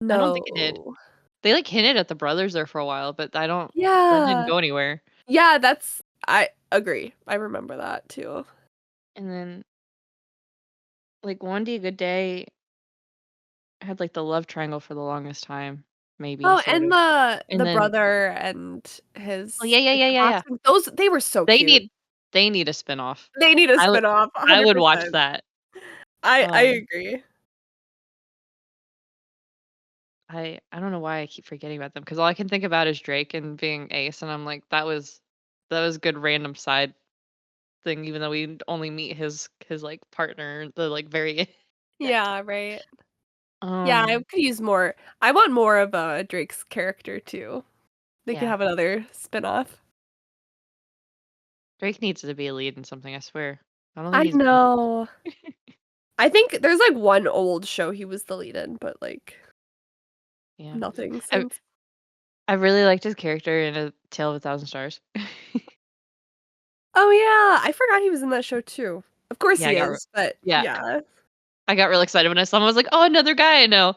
I don't think it did.
No.
They, like, hinted at the brothers there for a while, but I don't that didn't
Yeah.
go anywhere.
Yeah, that's I agree. I remember that too.
And then, like, One Day Good Day had, like, the love triangle for the longest time, maybe,
Oh,
sort
and
of. And
the
then
brother and
oh,
his
yeah, yeah,
like,
yeah,
the
yeah, yeah.
boxing those they were so
They
cute.
need they need a spinoff.
They need a
I would
spinoff,
I would watch
100%.
that.
I
Um,
agree.
I don't know why I keep forgetting about them because all I can think about is Drake and being Ace, and I'm like, that was good random side thing, even though we only meet his, like, partner, the, like, very end.
Yeah, right. Yeah, I
Um,
could use more I want more of, Drake's character too. They could
yeah.
have another spinoff.
Drake needs to be a lead in something, I swear. I don't think
I
he's been.
know. I think there's, like, one old show he was the lead in, but, like,
Yeah.
nothing
I
since.
I really liked his character in A Tale of a Thousand Stars.
Oh, yeah, I forgot he was in that show too. Of course
Yeah, I
he
got re
is, but
yeah.
yeah.
I got real excited when I saw him, I was like, "Oh, another guy I know."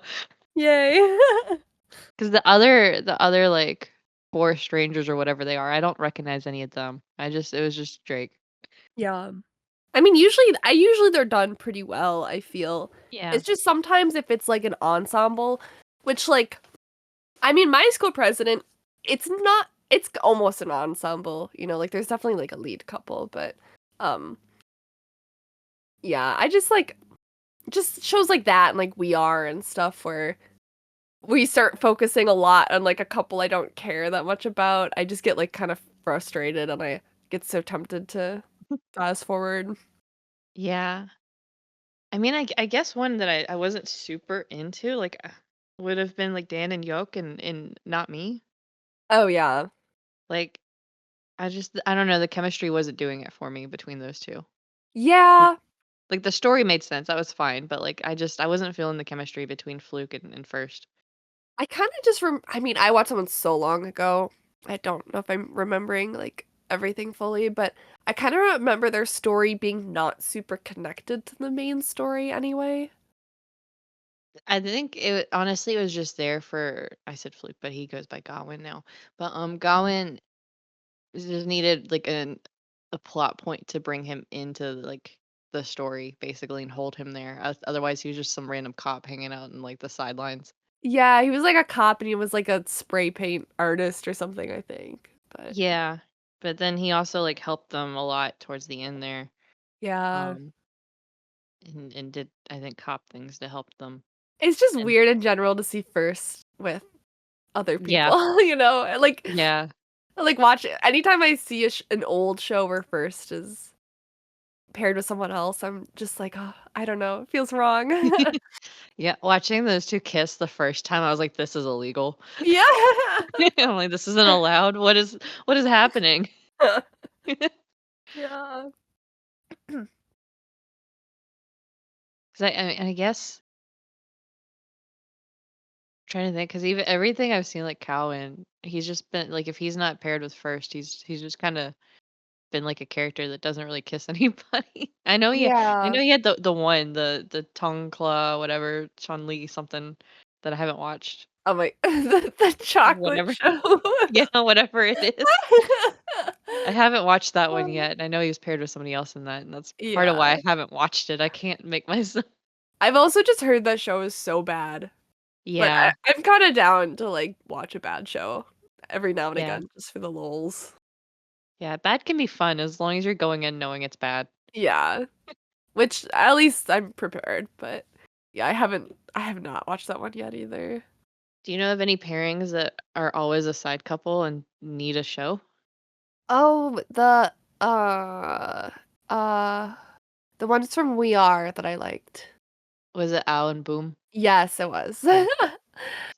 Yay.
'Cause the other, like, 4 strangers or whatever they are, I don't recognize any of them. It was just Drake.
Yeah. I mean, usually they're done pretty well, I feel.
Yeah.
It's just sometimes if it's, like, an ensemble, which, like I mean, My School President, it's almost an ensemble, like, there's definitely, like, a lead couple, but, um, yeah, I just, like just shows like that and, like, We Are and stuff where we start focusing a lot on, like, a couple I don't care that much about, I just get, like, kind of frustrated and I get so tempted to fast forward.
Yeah. I mean, I guess one that I wasn't super into, like, would have been, like, Dan and Yoke and Not Me.
Oh, yeah.
Like, I don't know, the chemistry wasn't doing it for me between those 2. L
Yeah.
like, the story made sense, that was fine, but, like, I wasn't feeling the chemistry between Fluke and First.
I kinda just I mean, I watched that one so long ago. I don't know if I'm remembering, like, everything fully, but I kinda remember their story being not super connected to the main story anyway.
I think honestly, it was just there for I said Fluke, but he goes by Gawain now. But, Gawain just needed, like, a plot point to bring him into, like, the story, basically, and hold him there, otherwise, he was just some random cop hanging out in, like, the sidelines.
Yeah, he was like a cop and he was like a spray paint artist or something, I think, but
Yeah, but then he also, like, helped them a lot towards the end there,
yeah.
um, and did, I think, cop things to help them,
It's just
and
weird in general to see First with other
yeah,
people, and,
yeah.
watch anytime I see an old show where First is paired with someone else, I'm just like, "Oh, I don't know, it feels wrong."
Yeah, watching those 2 kiss the first time, I was like, "This is illegal."
Yeah.
I'm like, "This isn't allowed. What is happening?" 'Cause
Yeah.
I guess trying to think, cause even everything I've seen, like, Cowan, he's just been like, if he's not paired with First, he's just kinda been like a character that doesn't really kiss anybody. I
Yeah.
know he had the one, the tongue claw, whatever, Chun-Li something that I haven't watched.
Oh my the chocolate
Whatever.
show.
Yeah, whatever it is. I haven't watched that one
Um,
yet, and I know he was paired with somebody else in that, and that's part of why
yeah.
I haven't watched it. I can't make myself.
I've also just heard that show is so bad, but
Yeah,
I'm kinda down to, like, watch a bad show every now and
yeah,
again just for the lulz.
yeah, bad can be fun as long as you're going in knowing it's bad.
Yeah, which at least I'm prepared, but yeah, I have not watched that one yet either.
Do you know of any pairings that are always a side couple and need a show?
Oh, uh, uh, the ones from We Are that I liked.
Was it Al and Boom?
Yes, it was.
Yeah.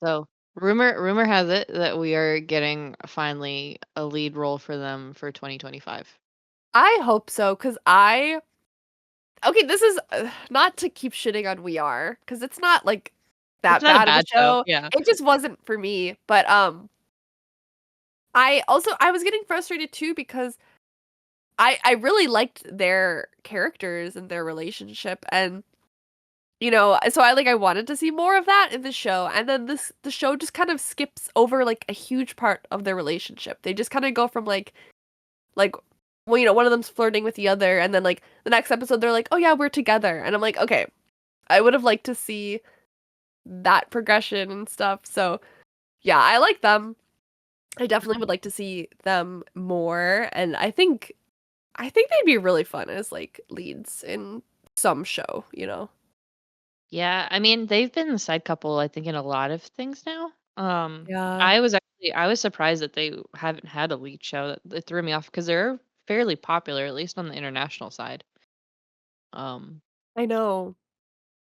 So, rumor has it that we are getting finally a lead role for them for 2025.
I hope so, 'cause I okay, this is not to keep shitting on We Are, 'cause it's not, like,
It's
that
not a
bad of a
bad show,
show.
yeah.
It just wasn't for me, but, I was getting frustrated too because I really liked their characters and their relationship and so I wanted to see more of that in the show and then the show just kind of skips over like a huge part of their relationship. They just kind of go from like well, one of them's flirting with the other and then like the next episode they're like, "Oh yeah, we're together." And I'm like, "Okay, I would have liked to see that progression and stuff." So, yeah, I like them. I definitely would like to see them more and I think they'd be really fun as like leads in some show.
Yeah, I mean, they've been the side couple, I think, in a lot of things now.
Yeah.
I was surprised that they haven't had a lead show. That threw me off because they're fairly popular, at least on the international side. Um,
I know.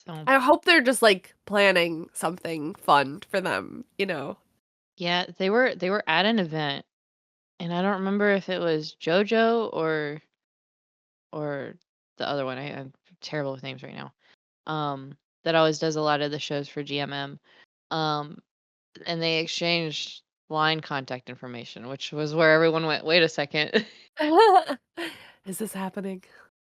so
I hope they're just like planning something fun for them.
yeah, they were at an event, and I don't remember if it was JoJo or the other one. I'm terrible with names right now. That always does a lot of the shows for GMM. Um, and they exchanged line contact information, which was where everyone went, "Wait a second."
Is this happening?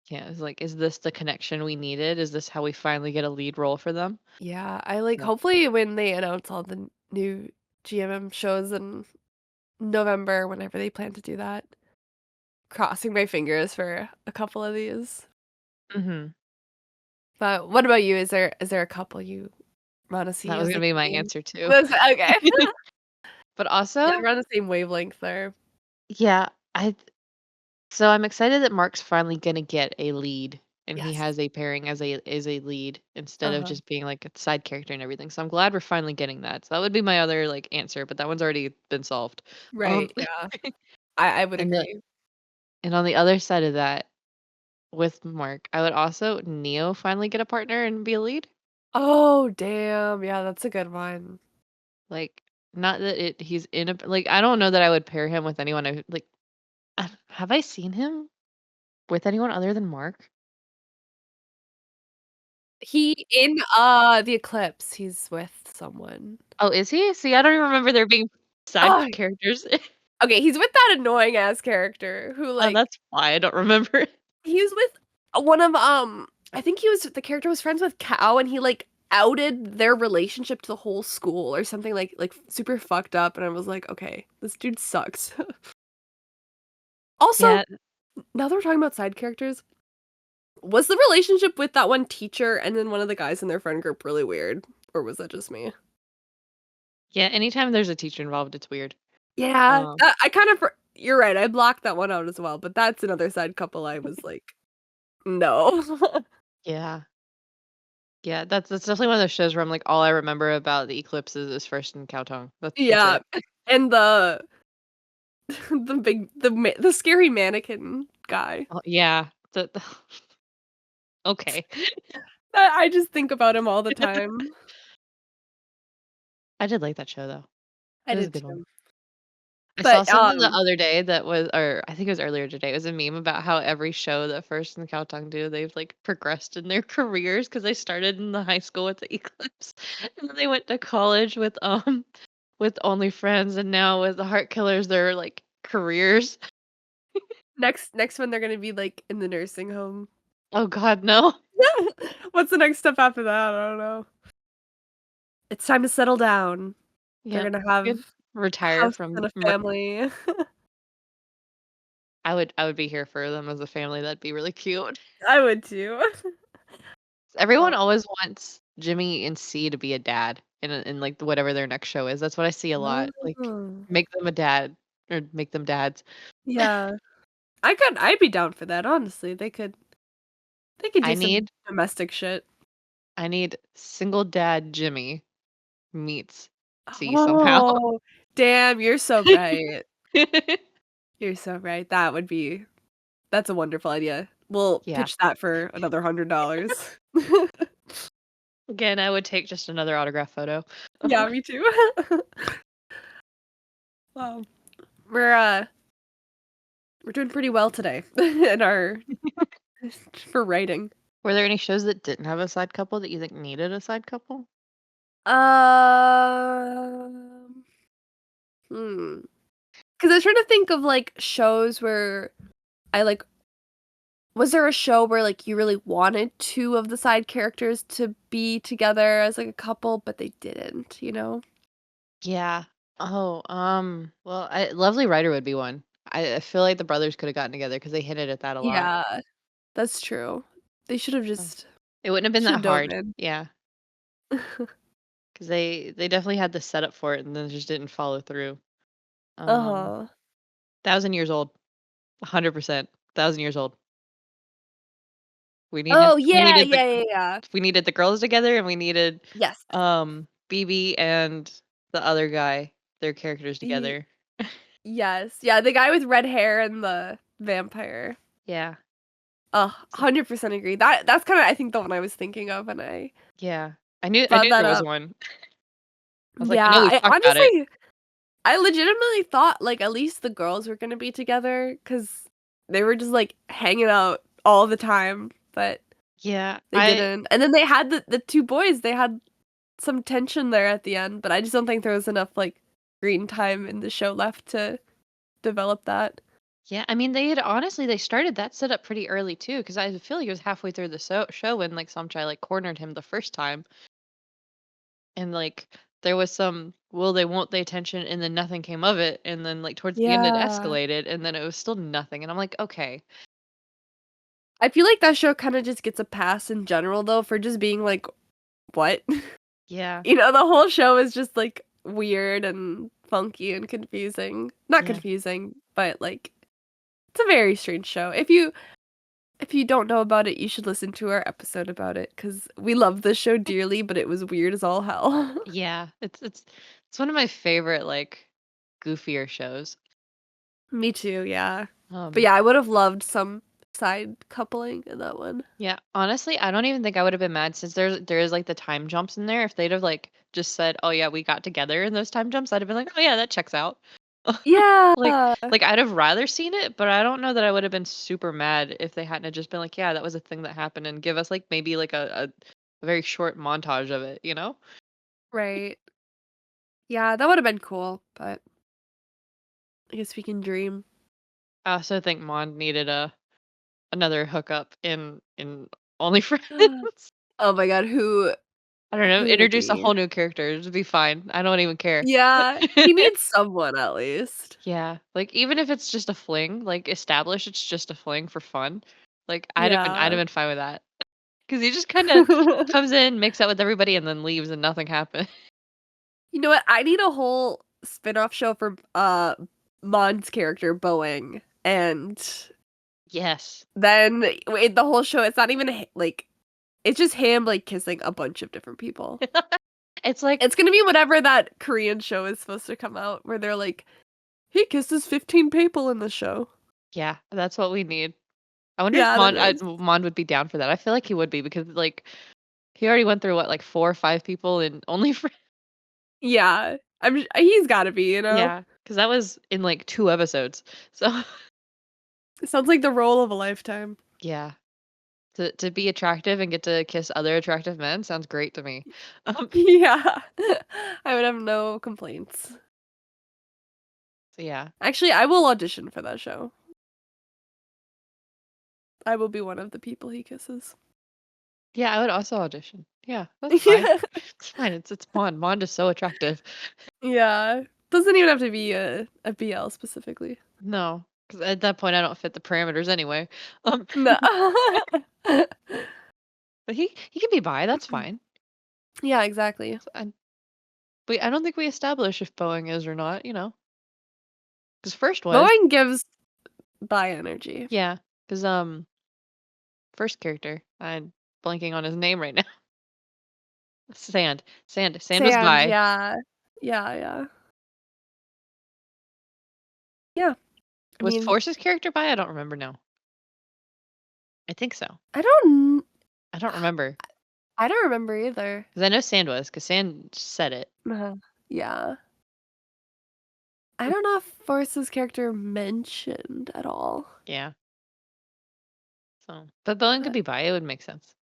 Yeah, it's like, "Is this the connection we needed? Is this how we finally get a lead role for them?"
Yeah, I like
Yeah.
hopefully when they announce all the new GMM shows in November, whenever they plan to do that, crossing my fingers for a couple of these.
Mhm.
But what about you? Is there a couple you wanna
That
see
was
as
gonna
like
be my
a lead?
answer too.
That's okay.
But
Yeah,
also
we're on the same wavelength there.
yeah, I so I'm excited that Mark's finally gonna get a lead, and he
Yes.
has a pairing as a lead instead of
Uh-huh.
just being, like, a side character and everything, so I'm glad we're finally getting that. So that would be my other, like, answer, but that one's already been solved. Um,
Right, yeah. I would
and the
agree.
and on the other side of that, with Mark, I would also Neo finally get a partner and be a lead.
Oh, damn. Yeah, that's a good one.
Like, not that he's in a like, I don't know that I would pair him with anyone like, have I seen him with anyone other than Mark?
He in, The Eclipse, he's with someone.
Oh, is he? See, I don't even remember there being side
Oh,
characters.
okay, he's with that annoying ass character who,
Oh,
like
that's why I don't remember.
he was with one of, I think the character was friends with Cow, and he, like, outed their relationship to the whole school or something, like, super fucked up, and I was like, "Okay, this dude sucks." Also,
Yeah,
now that we're talking about side characters, was the relationship with that one teacher and then one of the guys in their friend group really weird, or was that just me?
yeah, anytime there's a teacher involved, it's weird.
Yeah,
Um,
I kind of you're right, I blocked that one out as well, but that's another side couple I was like, "No."
yeah. Yeah, that's definitely one of those shows where I'm like, all I remember about the eclipses is First and Cowtongue. That's
Yeah,
it.
and the scary mannequin guy.
Oh, yeah. The okay.
I just think about him all the time.
I did like that show though.
I
It was a
did
good one.
too.
I saw
But,
something the other day that was or I think it was earlier today, it was a meme about how every show that First and Cowtongue do, they've, like, progressed in their careers because they started in the high school with the Eclipse, and then they went to college with OnlyFriends, and now with the Heart Killers, they're, like, careers.
next one they're gonna be, like, in the nursing home.
Oh god, no.
What's the next step after that? I don't know. It's time to settle down. They're
Yeah,
gonna have
good.
a
Retire
house
from
and a
mer
family.
I would be here for them as a family, that'd be really cute.
I would too.
Everyone
Oh.
always wants Jimmy and C to be a dad in, like, whatever their next show is. That's what I see a lot, like,
Oh.
make them a dad or make them dads.
Yeah. I'd be down for that, honestly. They could
I
do some
need
domestic shit.
I need single dad Jimmy meets C somehow.
Oh, damn, you're so right. You're so right. That's a wonderful idea. We'll
Yeah.
pitch that for another $100.
Again, I would take just another autograph photo.
Yeah, me too. Wow. We're, uh, we're doing pretty well today in our for writing.
Were there any shows that didn't have a side couple that you think needed a side couple?
Um, hmm. 'Cause I was trying to think of, like, shows where I, like was there a show where, like, you really wanted 2 of the side characters to be together as, like, a couple, but they didn't, you know?
Yeah. Oh, well, Lovely Writer would be one. I feel like the brothers could have gotten together because they hinted at that a lot.
Yeah, that's true. They should've
Oh.
just
It wouldn't have been that
should've dove
hard.
in.
Yeah, because they definitely had the setup for it and then just didn't follow through. Um,
Uh-huh.
1,000 years old, 100%, 1,000 years old. We needed
Oh,
we
yeah,
needed the
yeah, yeah, yeah.
we needed the girls together, and we needed,
Yes.
BB and the other guy, their characters
Ye
together.
yes. Yeah, the guy with red hair and the vampire.
Yeah.
100% agree. That's kinda, I think, the one I was thinking of when I
Yeah. I
brought
knew
that
there was
up.
one. I was like, "I
Yeah,
know we've
I
talked about it."
honestly I legitimately thought, like, at least the girls were gonna be together because they were just, like, hanging out all the time, but
Yeah,
they didn't. And then they had the 2 boys, they had some tension there at the end, but I just don't think there was enough, like, screen time in the show left to develop that.
yeah, I mean, they started that setup pretty early too, because I feel like it was halfway through the show when, like, Samchai, like, cornered him the first time, and, like, there was some will they, won't they tension, and then nothing came of it, and then, like, towards the end, it
Yeah.
escalated, and then it was still nothing, and I'm like, "Okay."
I feel like that show kinda just gets a pass in general, though, for just being like, "What?"
Yeah,
You know, the whole show is just, like, weird and funky and confusing. Not
yeah.
confusing, but, like, it's a very strange show. If you don't know about it, you should listen to our episode about it because we love this show dearly, but it was weird as all hell.
Yeah, it's one of my favorite, like, goofier shows.
Me too, yeah. But
Um,
yeah, I would have loved some side coupling in that one.
yeah, honestly, I don't even think I would have been mad since there is, like, the time jumps in there. If they'd have, like, just said, "Oh, yeah, we got together in those time jumps," I'd have been like, "Oh, yeah, that checks out."
Yeah.
I'd have rather seen it, but I don't know that I would have been super mad if they hadn't have just been like, "Yeah, that was a thing that happened," and give us, like, maybe, like, a very short montage of it, you know?
Right. Yeah, that would have been cool, but I guess we can dream.
I also think Mon needed another hookup in Only Friends.
Oh my god,
I don't know,
who would it
introduce a
be?
whole new character, it'd be fine. I don't even care.
Yeah, he needs someone at least.
Yeah, like, even if it's just a fling, like, establish it's just a fling for fun, like, I'd have
Yeah.
been fine with that because he just kinda comes in, makes out with everybody, and then leaves and nothing happened.
You know what? I need a whole spin-off show for, Mon's character, Boeing, and
Yes.
then wait, the whole show, it's not even like, it's just him, like, kissing a bunch of different people.
It's like
It's gonna be whatever that Korean show is supposed to come out where they're like, "He kisses 15 people in the show."
yeah, that's what we need. I wonder if
Yeah, that is.
Mon would be down for that. I feel like he would be because, like, he already went through what, like, 4 or 5 people in Only Friends?
Yeah. He's gotta be, you know?
Yeah, because that was in, like, 2 episodes. So,
It sounds like the role of a lifetime.
yeah, to be attractive and get to kiss other attractive men sounds great to me. Um,
Yeah. I would have no complaints.
so yeah.
Actually, I will audition for that show. I will be one of the people he kisses.
Yeah, I would also audition. Yeah, that's fine.
Yeah.
It's fine, it's Mon. Mon is so attractive.
Yeah. Doesn't even have to be a BL specifically.
No, because at that point, I don't fit the parameters anyway. Um,
No.
but he can be bi, that's fine.
Yeah, exactly.
I don't think we establish if Boeing is or not, you know? Because first was.
Boeing gives bi energy.
Yeah, because first character, I'm blanking on his name right now. Sand was
Sand,
bi.
yeah. Yeah, yeah. Yeah. I
Was
mean,
Force's character bi? I don't remember now. I think so.
I don't
I don't remember
I don't remember either.
because I know Sand was because Sand said it.
Uh-huh. Yeah. I don't know if Forrest's character mentioned at all,
Yeah, so but Boeing could
but
be bi, it would make sense.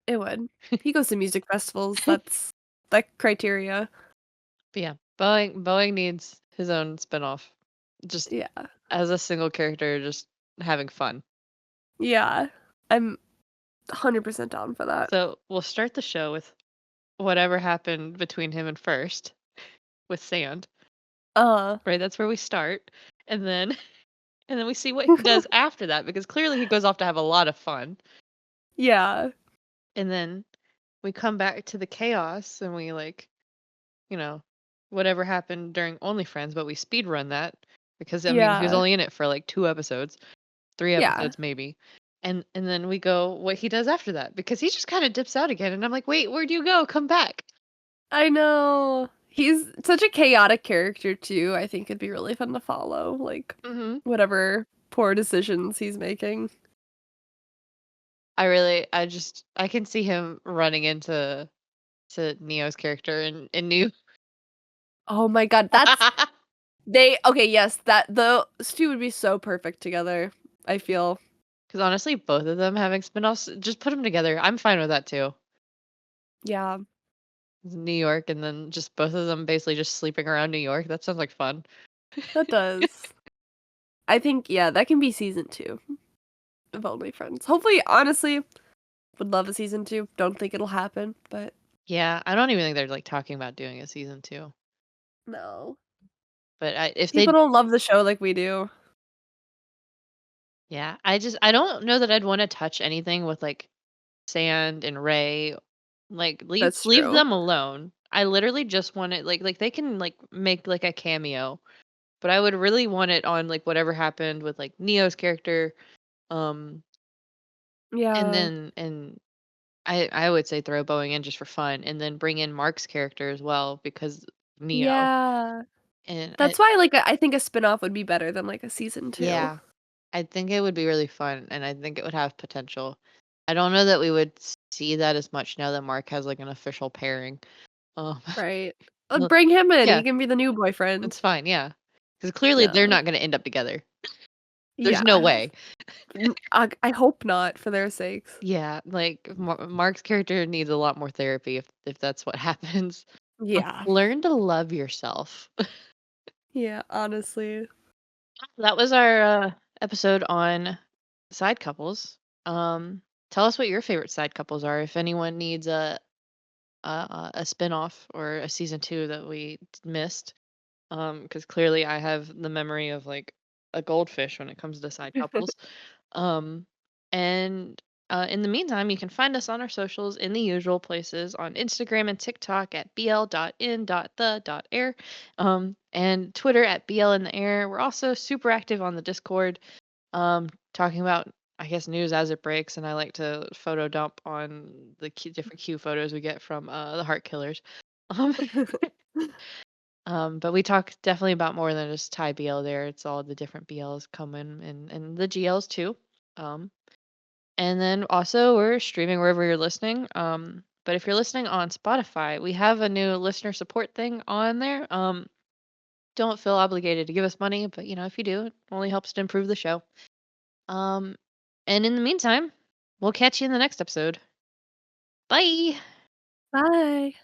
it would. He goes to music festivals, that's that criteria.
But yeah, Boeing needs his own spinoff. just
Yeah.
as a single character, just having fun.
Yeah. I'm 100% down for that.
So we'll start the show with whatever happened between him and First with Sand,
Uh,
right? That's where we start. And then and then we see what he does after that because clearly he goes off to have a lot of fun.
yeah.
And then we come back to the chaos and we like, you know, whatever happened during Only Friends, but we speed run that because I mean, he was
Yeah.
only in it for like 2 episodes, 3
Yeah.
episodes maybe. And then we go what he does after that because he just kind of dips out again and I'm like, "Wait, where'd you go? Come back."
I know. He's such a chaotic character too. I think it'd be really fun to follow, like,
Mhm.
whatever poor decisions he's making.
I can see him running into to Neo's character in New.
Oh my god, that's they okay, yes, that those 2 would be so perfect together, I feel.
Because honestly, both of them having spinoffs, just put them together. I'm fine with that too.
Yeah,
New York, and then just both of them basically just sleeping around New York. That sounds like fun.
that does. I think, yeah, that can be season 2 of Only Friends. Hopefully, honestly, would love a season 2. Don't think it'll happen, but
Yeah, I don't even think they're like talking about doing a season two.
no.
But if
People
they,
don't love the show like we do.
yeah, I don't know that I'd want to touch anything with like Sand and Ray. Like
That's
leave
true.
them alone. I literally just want it like they can like make like a cameo, but I would really want it on like whatever happened with like Neo's character. Um, and
Yeah.
then and I would say throw Boeing in just for fun, and then bring in Mark's character as well because Neo.
Yeah.
And
That's why, like, I think a spinoff would be better than, like, a season 2.
yeah, I think it would be really fun, and I think it would have potential. I don't know that we would see that as much now that Mark has like an official pairing. Um,
Right.
well,
Bring him in,
yeah,
he can be the new boyfriend.
it's fine. Yeah, because clearly they're
Yeah.
not going to end up together. There's no
Yeah.
way.
I hope not for their sakes.
Yeah, like Mark's character needs a lot more therapy if that's what happens.
Yeah.
Learn to love yourself.
Yeah, honestly.
That was our episode on side couples. Um, tell us what your favorite side couples are. If anyone needs a spin-off or a season two that we missed, because clearly I have the memory of like a goldfish when it comes to side couples. Um, and in the meantime, you can find us on our socials in the usual places on Instagram and TikTok at bl.in.the.air, and Twitter at bl in the air. We're also super active on the Discord, talking about I guess news as it breaks, and I like to photo dump on the different Q photos we get from the Heart Killers. Um, but we talk definitely about more than just Thai BL there. It's all the different BLs coming and the GLs too. Um, and then also we're streaming wherever you're listening. But if you're listening on Spotify, we have a new listener support thing on there. Don't feel obligated to give us money, but you know, if you do, it only helps to improve the show. Um, and in the meantime, we'll catch you in the next episode. Bye.
Bye.